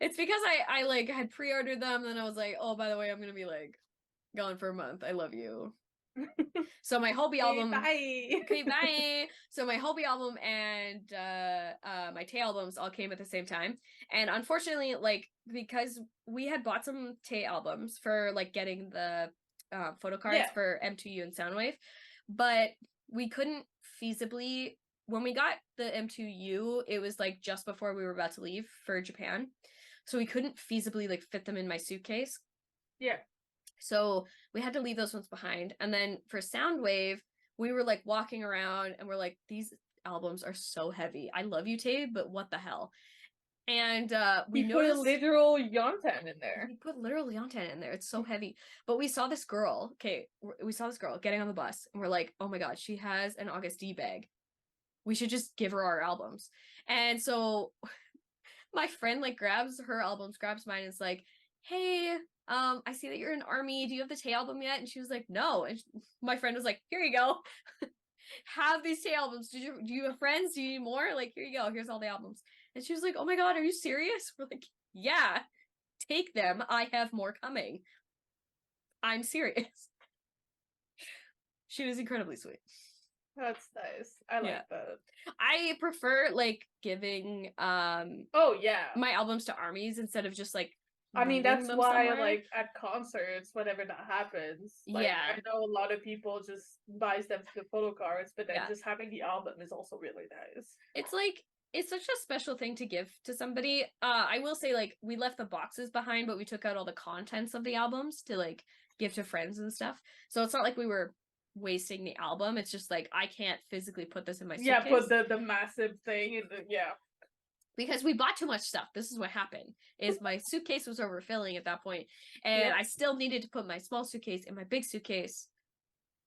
it's because I like had pre-ordered them, and then I was like, oh, by the way, I'm gonna be like gone for a month. I love you. So my Hobie album. Bye. Okay, bye. So my Hobie album and my Tay albums all came at the same time. And unfortunately, like because we had bought some Tay albums for like getting the photo cards for M2U and Soundwave, but we couldn't feasibly when we got the M2U, it was like just before we were about to leave for Japan. So we couldn't feasibly like fit them in my suitcase. Yeah. So we had to leave those ones behind. And then for Soundwave, we were like walking around and we're like, these albums are so heavy. I love you, Tabe, but what the hell? And we noticed put a literal Yontan in there. We put literal Yontan in there. It's so heavy. But we saw this girl. Okay, we saw this girl getting on the bus, and we're like, oh my god, she has an August D bag. We should just give her our albums. And so my friend like grabs her albums, grabs mine, and is like, hey, I see that you're in ARMY. Do you have the Tay album yet? And she was like, no. And my friend was like, here you go. Have these Tay albums. Do you have friends? Do you need more? Like, here you go. Here's all the albums. And she was like, oh my god, are you serious? We're like, yeah, take them. I have more coming. I'm serious. She was incredibly sweet. That's nice. I like that. I prefer like giving oh yeah my albums to ARMYs instead of just like I mean that's why somewhere. like at concerts whenever that happens like yeah I know a lot of people just buys them for the photo cards but then just having the album is also really nice. It's like it's such a special thing to give to somebody. I will say like we left the boxes behind but we took out all the contents of the albums to like give to friends and stuff, so it's not like we were wasting the album. It's just like I can't physically put this in my suitcase. Put the massive thing in the because we bought too much stuff. This is what happened is my suitcase was overfilling at that point, and I still needed to put my small suitcase in my big suitcase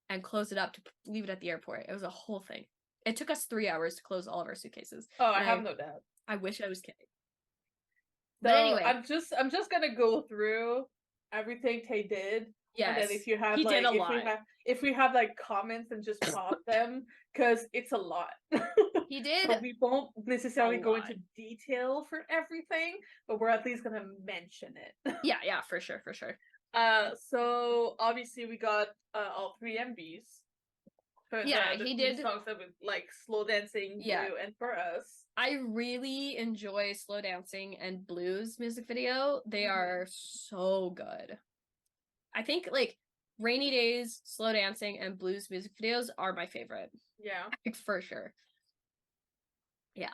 and close it up to leave it at the airport. It was a whole thing. It took us 3 hours to close all of our suitcases. Oh, I have no doubt. I wish I was kidding. But anyway, I'm just gonna go through everything Tay did. Yes. And then if you have he like did a lot. if we have like comments and just pop them because it's a lot. He did. So we won't necessarily go into detail for everything, but we're at least gonna mention it. yeah, for sure. So obviously we got all 3 MVs. He did songs that with like Slow Dancing, Blue, and For Us. I really enjoy Slow Dancing and Blue's music video. They are so good. I think like Rainy Days, Slow Dancing, and Blue's music videos are my favorite. Yeah, like, for sure. Yeah.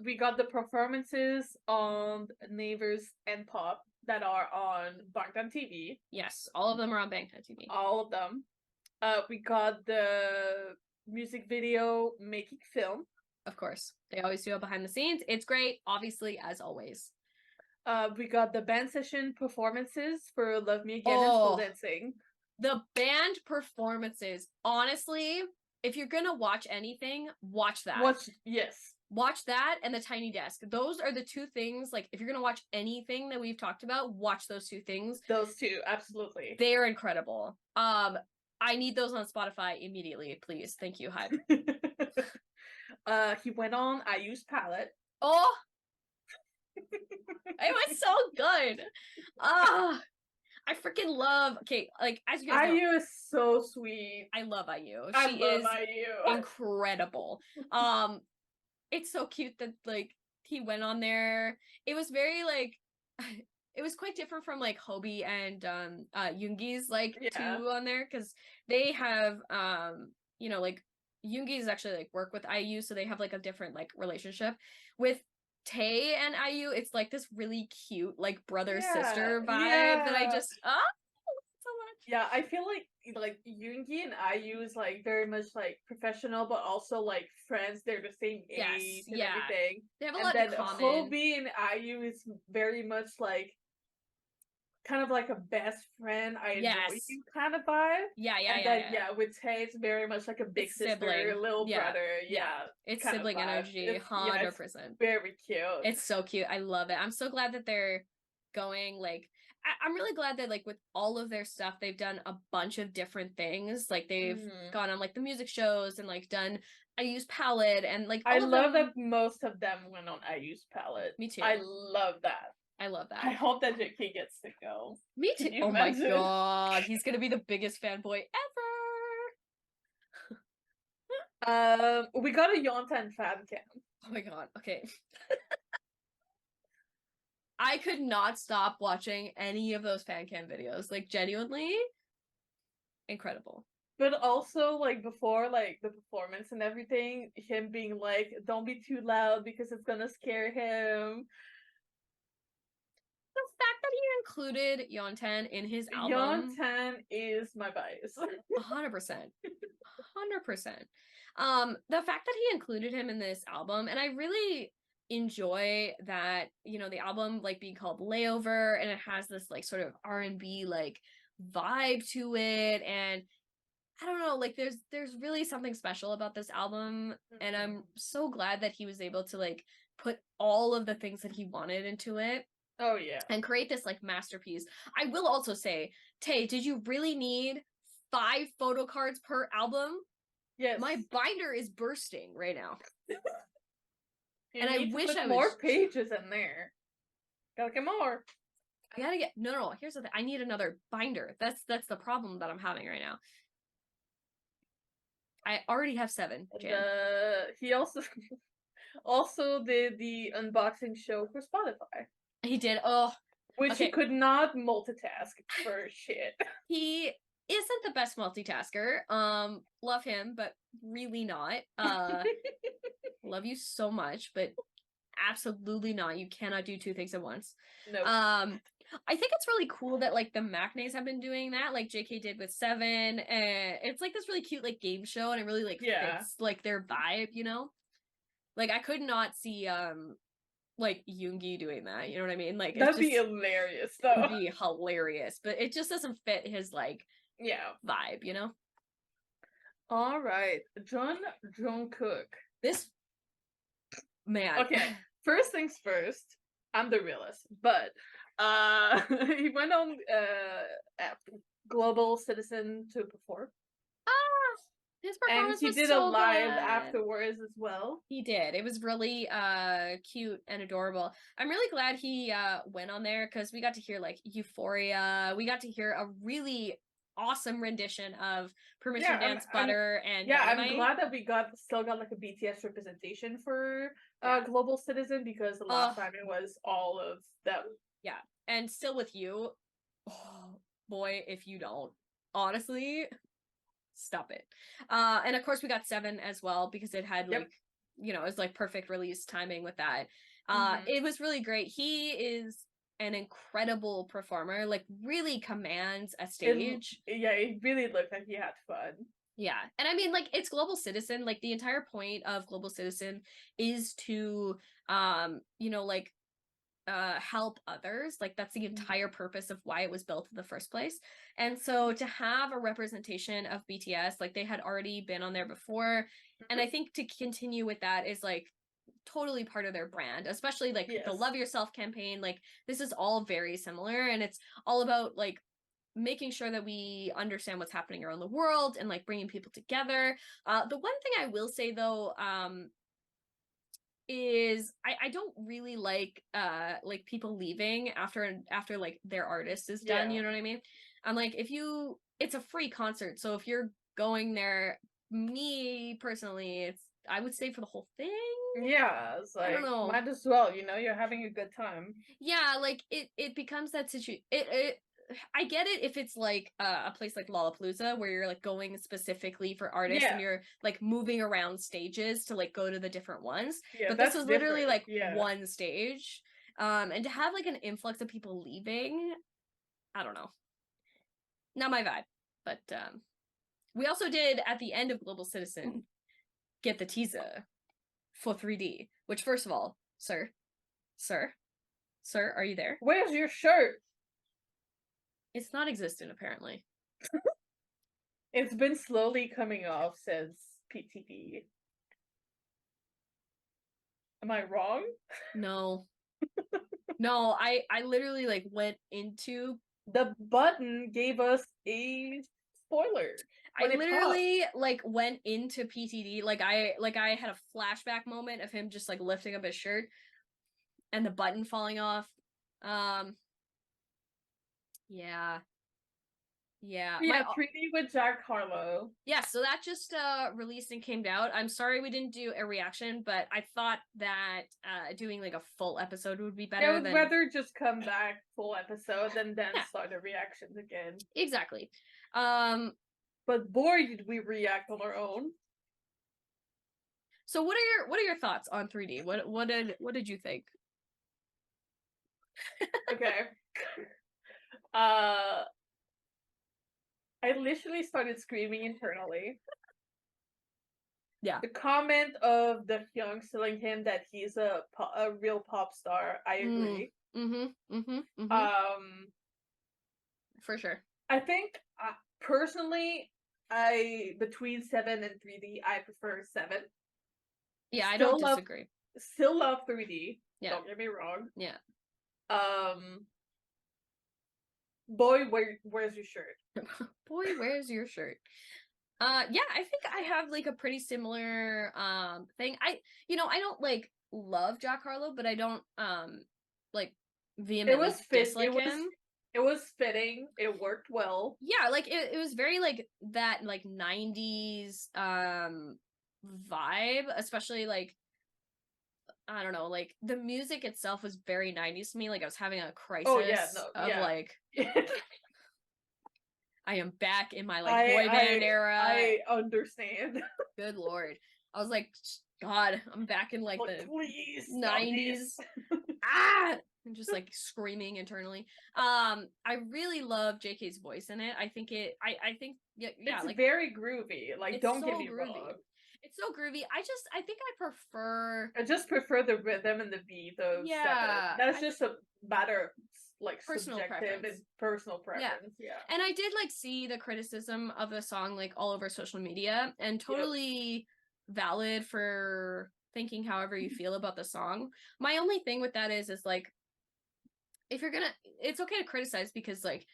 We got the performances on Neighbors and Pop that are on Bangtan TV. Yes, all of them are on Bangtan TV. All of them. We got the music video Making Film. Of course. They always do it behind the scenes. It's great, obviously, as always. We got the band session performances for Love Me Again and Slow Dancing. The band performances, honestly, if you're gonna watch anything, watch that. Yes. Watch that and the Tiny Desk. Those are the two things, like, if you're gonna watch anything that we've talked about, watch those two things. Those two, absolutely. They're incredible. I need those on Spotify immediately, please. Thank you, Hype. He went on IU's palette. Oh! It was so good. I freaking love. Okay, like as you guys know, IU is so sweet. I love IU. I love IU. Incredible. It's so cute that like he went on there. It was very like. It was quite different from like Hobie and Yoongi's like two on there because they have you know, like Yoongi's actually like work with IU, so they have like a different like relationship with Tae and IU. It's like this really cute like brother sister vibe that I just so much. Yeah, I feel like Yoongi and IU is like very much like professional, but also like friends. They're the same age and everything. They have a lot in common. Hobie and IU is very much like kind of like a best friend. I enjoy you kind of vibe. Yeah. With Tae, it's very much like a big sister, little brother. Yeah. It's sibling energy, 100%. Very cute. It's so cute. I love it. I'm so glad that they're going like. I'm really glad that like with all of their stuff, they've done a bunch of different things. Like they've gone on like the music shows and like done IU's palette and like. I love that most of them went on IU's palette. Me too. I love that. I hope that JK gets to go. Me too. Oh my god, he's gonna be the biggest fanboy ever. We got a Yontan fan cam. Oh my god. Okay. I could not stop watching any of those fan cam videos. Like genuinely incredible. But also like before like the performance and everything, him being like, don't be too loud because it's gonna scare him. The fact that he included Yontan in his album. Yontan is my bias. 100%. 100%. The fact that he included him in this album, and I really enjoy that, you know, the album like being called Layover, and it has this like sort of R&B like vibe to it, and I don't know, like there's really something special about this album, and I'm so glad that he was able to like put all of the things that he wanted into it. Oh yeah. And create this like masterpiece. I will also say, Tae, did you really need 5 photo cards per album? Yes. My binder is bursting right now. And I wish I more pages in there. Gotta get more. I gotta get no. Here's the thing. I need another binder. That's the problem that I'm having right now. I already have 7. He also did the unboxing show for Spotify. He did. Which he could not multitask for shit. He isn't the best multitasker. Love him, but really not. Love you so much, but absolutely not. You cannot do 2 things at once. No. I think it's really cool that like the Machnays have been doing that, like JK did with 7, and it's like this really cute like game show, and it really like fits like their vibe, you know. Like I could not see like Yoongi doing that, you know what I mean? Like that'd be hilarious though. It'd be hilarious, but it just doesn't fit his like vibe, you know. All right, Jungkook. This man. Okay, first things first. I'm the realist, but he went on Global Citizen to perform. His performance and he did so a live good. Afterwards as well. He did. It was really cute and adorable. I'm really glad he went on there because we got to hear like Euphoria. We got to hear a really awesome rendition of Permission Dance Butter and Dynamite. I'm glad that we still got like a BTS representation for Global Citizen, because the last time it was all of them. Yeah, and Still With You. Oh boy, if you don't, honestly, stop it. And of course we got 7 as well, because it had like, you know, it was like perfect release timing with that. It was really great. He is an incredible performer, like really commands a stage. It really looked like he had fun. Yeah. And I mean, like, it's Global Citizen. Like, the entire point of Global Citizen is to, like, help others. Like, that's the entire purpose of why it was built in the first place. And so to have a representation of BTS, like, they had already been on there before. And I think to continue with that is, like, totally part of their brand, especially like the Yes. Love Yourself campaign. Like, this is all very similar, and it's all about like making sure that we understand what's happening around the world and like bringing people together. The one thing I will say though, is I don't really like people leaving after like their artist is done. Yeah. You know what I mean? I'm like, if you, it's a free concert, so if you're going there, me personally, it's, I would stay for the whole thing. Yeah, it's I don't like know. might as well, you're having a good time. Yeah, like it becomes that situation. It I get it if it's like a place like Lollapalooza where you're like going specifically for artists and Yeah. you're like moving around stages to like go to the different ones. Yeah, But this that's was literally different. like Yeah. one stage. And to have like an influx of people leaving, I don't know. Not my vibe. But we also did at the end of Global Citizen get the teaser for 3D, which first of all, sir, are you there? Where's your shirt? It's not existent apparently. It's been slowly coming off since PTD. Am I wrong? No. No, I literally like went into, The button gave us a spoiler. I literally like went into PTD, like I had a flashback moment of him just like lifting up his shirt and the button falling off. Yeah. Yeah. Yeah, 3D with Jack Harlow. Yeah, so that just released and came out. I'm sorry we didn't do a reaction, but I thought that doing like a full episode would be better. I would rather just come back full episode and then start the reactions again. Exactly. But boy, did we react on our own. So what are your thoughts on 3D? What did you think? Okay. I literally started screaming internally. Yeah. The comment of the Hyung telling him that he's a real pop star, I agree. For sure. I think personally, between 7 and 3D, I prefer 7. Yeah, I don't disagree. Still love 3D. Yeah. Don't get me wrong. Yeah. Boy, where's your shirt? Boy, where's your shirt? Yeah, I think I have like a pretty similar thing. I don't like love Jack Harlow, but I don't like vehemently dislike him. It was fitting. It worked well. Yeah, like it was very like that like 90s vibe, especially like, I don't know, like the music itself was very 90s to me. Like I was having a crisis like I am back in my like boy band era. I understand. Good Lord. I was like, God, I'm back in like the please 90s. I'm just like screaming internally. I really love JK's voice in it. I think I think it's like very groovy. Like, don't get me wrong. It's so groovy. I think I just prefer the rhythm and the beat of 7. That's just a matter of like personal subjective preference. And personal preference. Yeah. And I did like see the criticism of the song like all over social media, and totally valid for thinking however you feel about the song. My only thing with that is like, if you're gonna, it's okay to criticize, because like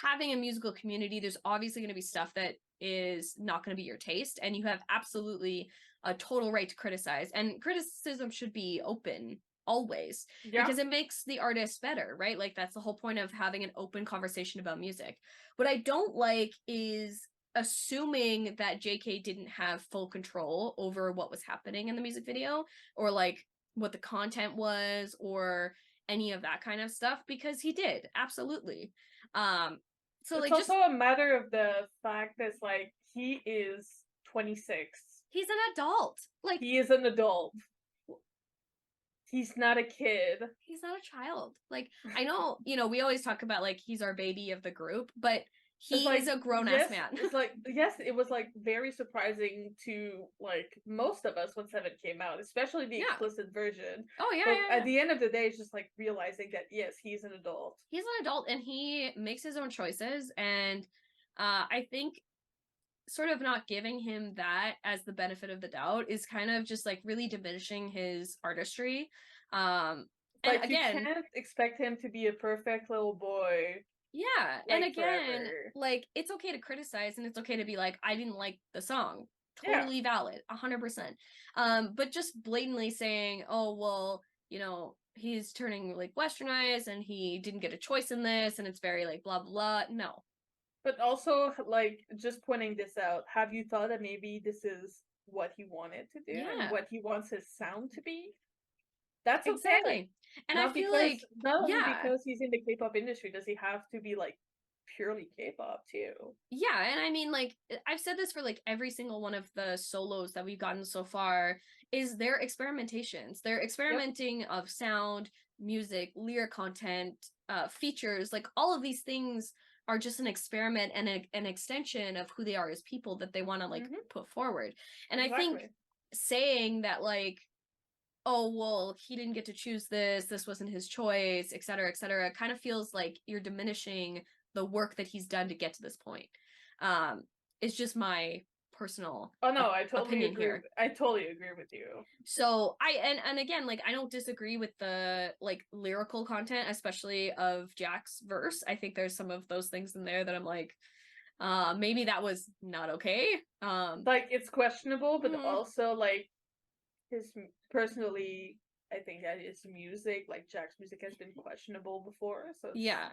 having a musical community, there's obviously going to be stuff that is not going to be your taste, and you have absolutely a total right to criticize, and criticism should be open always, because it makes the artist better, right? Like that's the whole point of having an open conversation about music. What I don't like is assuming that JK didn't have full control over what was happening in the music video, or like what the content was, or any of that kind of stuff, because he did, absolutely. So it's like also a matter of the fact that like he is 26. He's an adult. Like he is an adult. He's not a kid. He's not a child. Like, I know, we always talk about like he's our baby of the group, but He like, is a grown-ass yes, man. it's like, yes, it was like very surprising to like most of us when Seven came out, especially the Yeah. explicit version. Oh yeah, But yeah. at the end of the day, it's just like realizing that yes, he's an adult. He's an adult and he makes his own choices, and I think sort of not giving him that as the benefit of the doubt is kind of just like really diminishing his artistry. And Like, again, you can't expect him to be a perfect little boy. yeah, Like, and again, forever. like it's okay to criticize and it's okay to be like, I didn't like the song. Yeah. Totally valid, 100%. But just blatantly saying, oh well, you know, he's turning like westernized and he didn't get a choice in this and it's very like blah blah. No. But also, like, just pointing this out, have you thought that maybe this is what he wanted to do and Yeah. what he wants his sound to be? That's okay. Exactly. And I Not feel because, like, not only yeah, because he's in the K-pop industry does he have to be like purely K-pop too. yeah, and I mean, like, I've said this for like every single one of the solos that we've gotten so far, is their experimentations. They're experimenting of sound, music, lyric content, features, like all of these things are just an experiment and an extension of who they are as people that they want to like put forward. And I think saying that like, oh well, he didn't get to choose this wasn't his choice, etc., kind of feels like you're diminishing the work that he's done to get to this point. It's just my personal I totally opinion agree. here. I totally agree with you. So and again, like I don't disagree with the like lyrical content, especially of Jack's verse. I think there's some of those things in there that I'm like, maybe that was not okay. Like, it's questionable, but also like his personally, I think that his music, like Jack's music, has been questionable before, so it's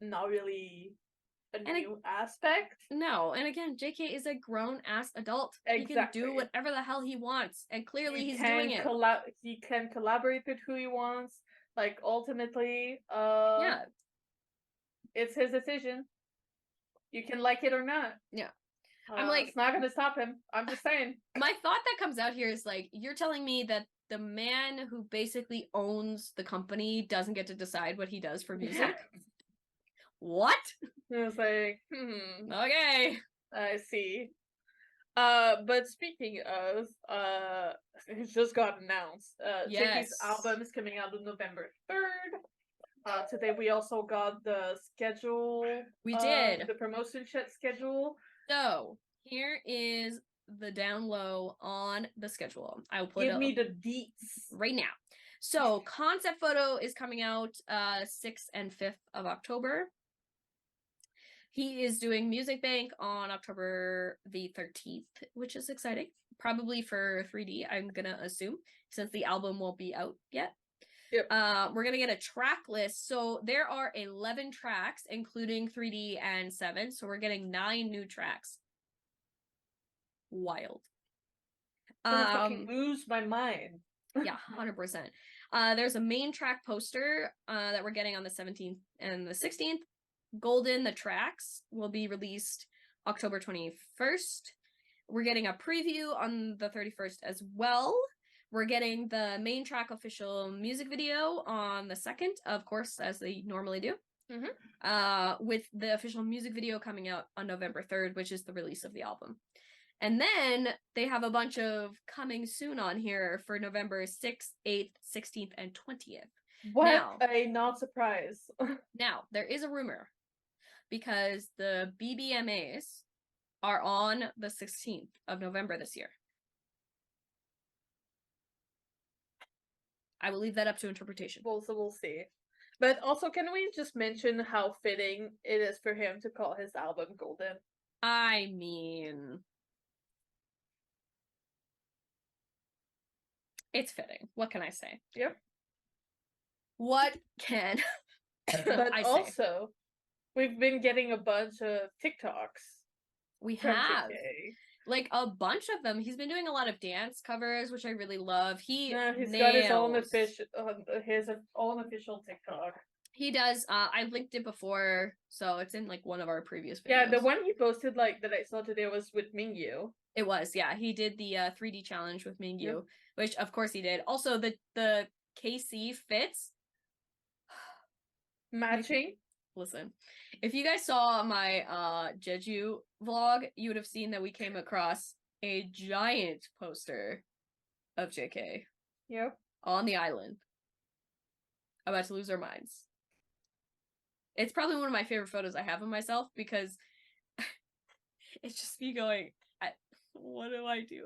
not really a new aspect. No, and again, JK is a grown ass adult. Exactly. He can do whatever the hell he wants, and clearly he's doing it. He can collaborate with who he wants. Like, ultimately, yeah, it's his decision. You can like it or not. Yeah. I'm like, it's not gonna stop him. I'm just saying. My thought that comes out here is like, you're telling me that the man who basically owns the company doesn't get to decide what he does for music? What? It's like, okay. I see. But speaking of, it just got announced. JK's album is coming out on November 3rd. Today we also got the schedule. We did. The promotion schedule. So, here is the down low on the schedule. I will put Give me the deets right now. So, concept photo is coming out 6th and 5th of October. He is doing Music Bank on October the 13th, which is exciting. Probably for 3D, I'm gonna assume, since the album won't be out yet. Yep. We're gonna get a track list. So there are 11 tracks, including 3D and 7. So we're getting 9 new tracks. Wild. I'm gonna fucking lose my mind. Yeah, 100%. There's a main track poster that we're getting on the 17th and the 16th. Golden, the tracks, will be released October 21st. We're getting a preview on the 31st as well. We're getting the main track official music video on the 2nd, of course, as they normally do. With the official music video coming out on November 3rd, which is the release of the album. And then they have a bunch of coming soon on here for November 6th, 8th, 16th, and 20th. What a not surprise. Now, there is a rumor because the BBMAs are on the 16th of November this year. I will leave that up to interpretation. Well, so we'll see. But also, can we just mention how fitting it is for him to call his album Golden? I mean, it's fitting. What can I say? Yep. What can but I also, say? We've been getting a bunch of TikToks. We have. Like a bunch of them. He's been doing a lot of dance covers, which I really love. He's got his own official TikTok. He does. I linked it before, so it's in like one of our previous videos. Yeah, the one he posted like that I saw today was with Mingyu. It was, yeah. He did the 3D challenge with Mingyu, which of course he did. Also, the KC fits matching. Listen, If you guys saw my Jeju vlog, you would have seen that we came across a giant poster of JK. Yep. On the island. About to lose our minds. It's probably one of my favorite photos I have of myself because it's just me going, what do I do?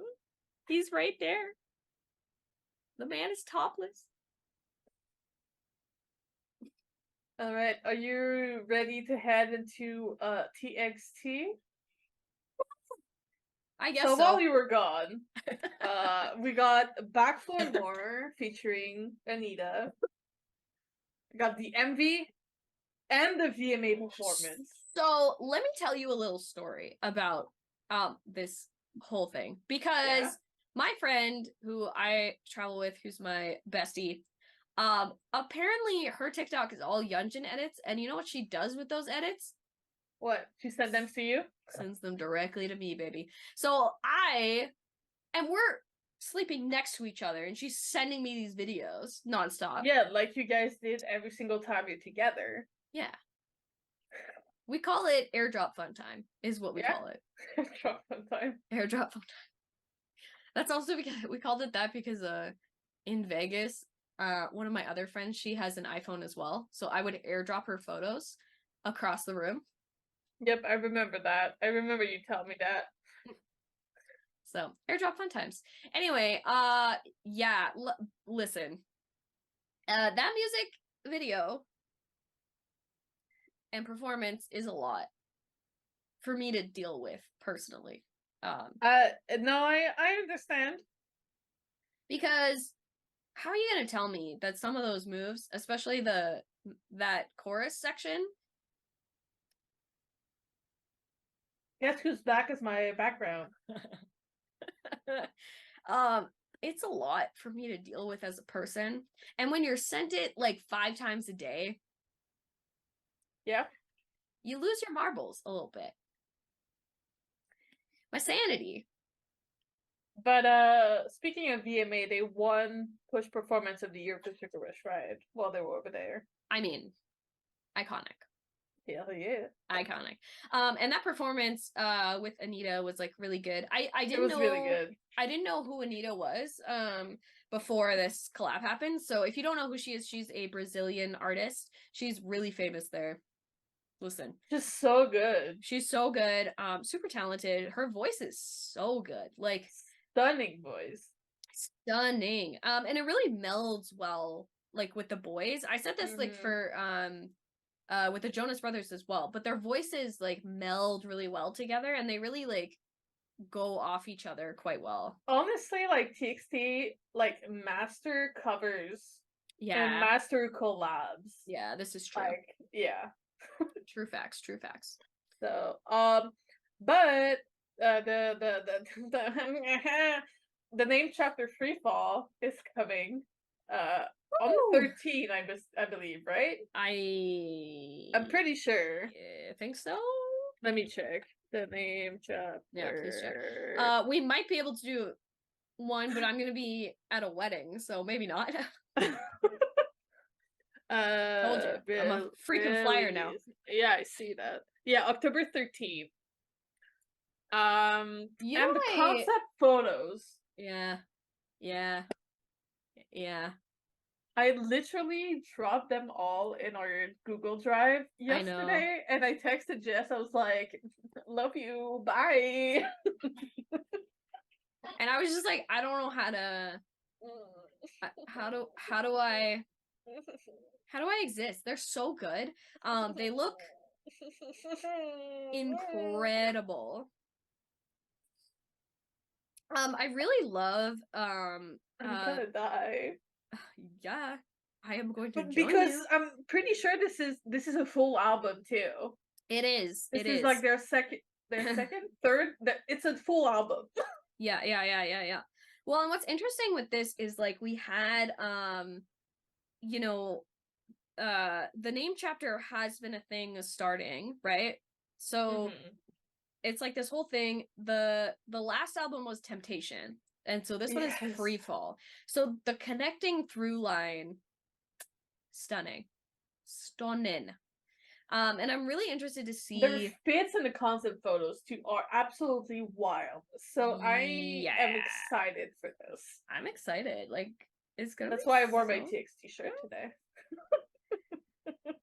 He's right there. The man is topless. All right, are you ready to head into TXT? I guess so. So While you were gone, we got Back for More featuring Anitta. We got the MV and the VMA performance. So let me tell you a little story about this whole thing because my friend who I travel with, who's my bestie, apparently her TikTok is all Yeonjun edits, and you know what she does with those edits? What? She sent them to you? Sends them directly to me, baby. So we're sleeping next to each other, and she's sending me these videos nonstop. Yeah, like you guys did every single time you're together. Yeah. We call it airdrop fun time, is what we call it. Airdrop fun time. Airdrop fun time. That's also because we called it that because in Vegas, one of my other friends, she has an iPhone as well. So I would airdrop her photos across the room. Yep, I remember that. I remember you telling me that. So airdrop fun times. Anyway, yeah, listen. That music video and performance is a lot for me to deal with personally. No, I understand. Because how are you gonna tell me that some of those moves, especially that chorus section? Guess who's back is my background. It's a lot for me to deal with as a person. And when you're sent it like 5 times a day, yeah, you lose your marbles a little bit. My sanity. But speaking of VMA, they won Push Performance of the Year for Sugar Rush Ride while they were over there. I mean, iconic. Hell yeah. Iconic. And that performance with Anitta was like really good. I didn't know really good. I didn't know who Anitta was before this collab happened. So if you don't know who she is, she's a Brazilian artist. She's really famous there. Listen. Just so good. She's so good. Super talented. Her voice is so good. Like stunning voice. Stunning. And it really melds well like with the boys. I said this like for with the Jonas Brothers as well, but their voices like meld really well together and they really like go off each other quite well. Honestly, like TXT like master covers and master collabs. Yeah, this is true. Like, yeah. True facts. So, but the the name chapter Free Fall is coming on the 13th, I believe, right? I'm pretty sure. I think so. Let me check the name chapter. Yeah, please check. We might be able to do one, but I'm gonna be at a wedding, so maybe not. Told you, I'm a freaking flyer now. Yeah, I see that. Yeah, October 13th. And the concept photos. Yeah. I literally dropped them all in our Google Drive yesterday, and I texted Jess. I was like, "Love you, bye." And I was just like, I don't know how do I exist? They're so good. They look incredible. I really love I'm gonna die. Yeah, I am going to join because you. I'm pretty sure this is a full album too. It is. This is like their second, third. It's a full album. Yeah. Well, and what's interesting with this is like we had you know, the name chapter has been a thing starting, right? So it's like this whole thing. The last album was Temptation, and so this one is Free Fall. So the connecting through line, stunning. And I'm really interested to Their see. fits and the concept photos too are absolutely wild. So I am Yeah, excited for this. I'm excited. Like, it's gonna That's be why I wore my so TXT shirt today.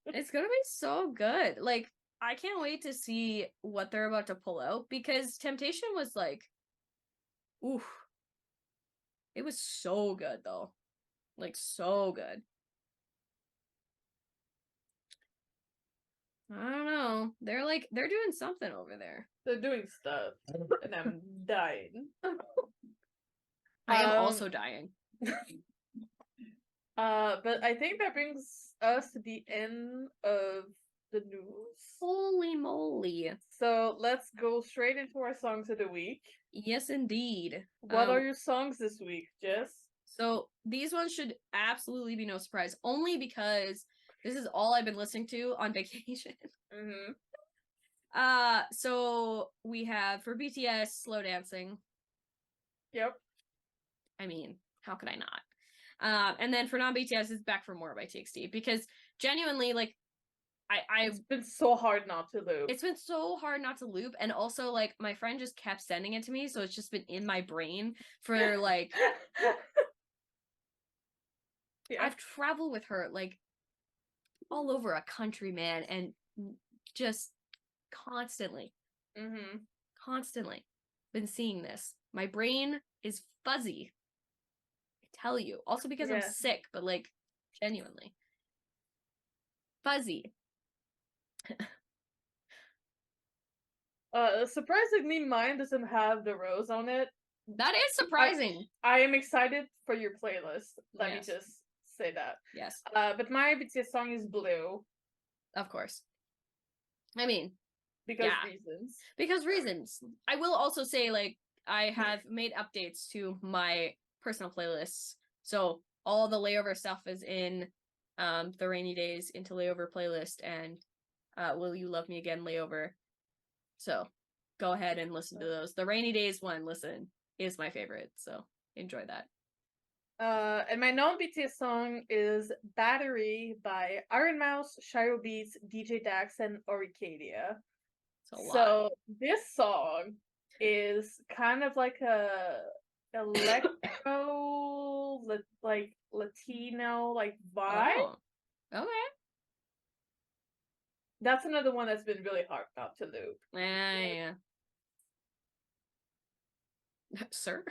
it's gonna be so good. Like, I can't wait to see what they're about to pull out because Temptation was like, oof, it was so good though. Like, so good. I don't know. They're doing something over there. They're doing stuff, and I'm dying. I am also dying. But I think that brings us to the end of the news. Holy moly. So let's go straight into our songs of the week. Yes, indeed. What are your songs this week, Jess? So these ones should absolutely be no surprise, only because this is all I've been listening to on vacation. Mm-hmm. So we have for BTS, Slow Dancing. Yep. I mean, how could I not? And then for non-BTS, it's Back for More by TXT, because genuinely, like, It's been so hard not to loop. It's been so hard not to loop, and also, like, my friend just kept sending it to me, so it's just been in my brain for, like... Yeah. I've traveled with her, like, all over a country, man, and just constantly, constantly been seeing this. My brain is fuzzy. I tell you. Also because I'm sick, but, like, genuinely. Fuzzy. Surprisingly, mine doesn't have the rose on it. That is surprising. I am excited for your playlist. Let me just say that. Yes. But my BTS song is Blue. Of course. I mean, because reasons. Because reasons. I will also say, like, I have made updates to my personal playlists. So all the Layover stuff is in the Rainy Days into Layover playlist, and Will You Love Me Again Layover. So go ahead and listen to those. The Rainy Days one, listen, is my favorite. So enjoy that. And my non-BTS song is Battery by Iron Mouse, Shiro Beats, DJ Dax, and Oricadia. So this song is kind of like a electro, like Latino, like vibe. Oh, okay. That's another one that's been really hard not to loop. Yeah. Sir?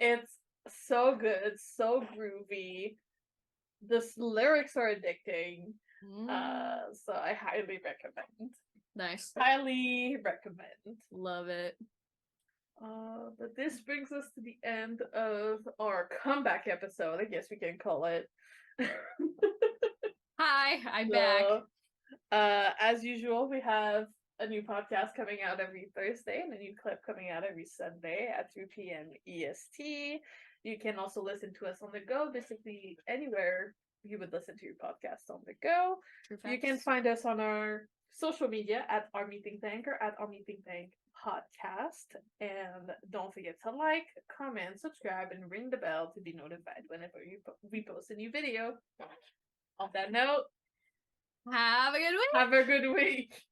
It's so good, so groovy. The lyrics are addicting. So I highly recommend. Nice. Highly recommend. Love it. But this brings us to the end of our comeback episode, I guess we can call it. Hi, I'm back. As usual, we have a new podcast coming out every Thursday and a new clip coming out every Sunday at 3 p.m. EST. You can also listen to us on the go, basically anywhere you would listen to your podcast on the go. You can find us on our social media at Army ThinkTank or at Army ThinkTank Podcast. And don't forget to like, comment, subscribe, and ring the bell to be notified whenever we post a new video. On that note, have a good week. Have a good week.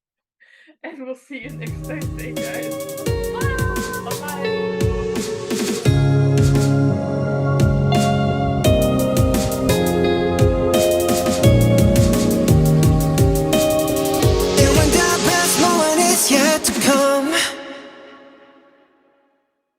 And we'll see you next Thursday, guys. Bye.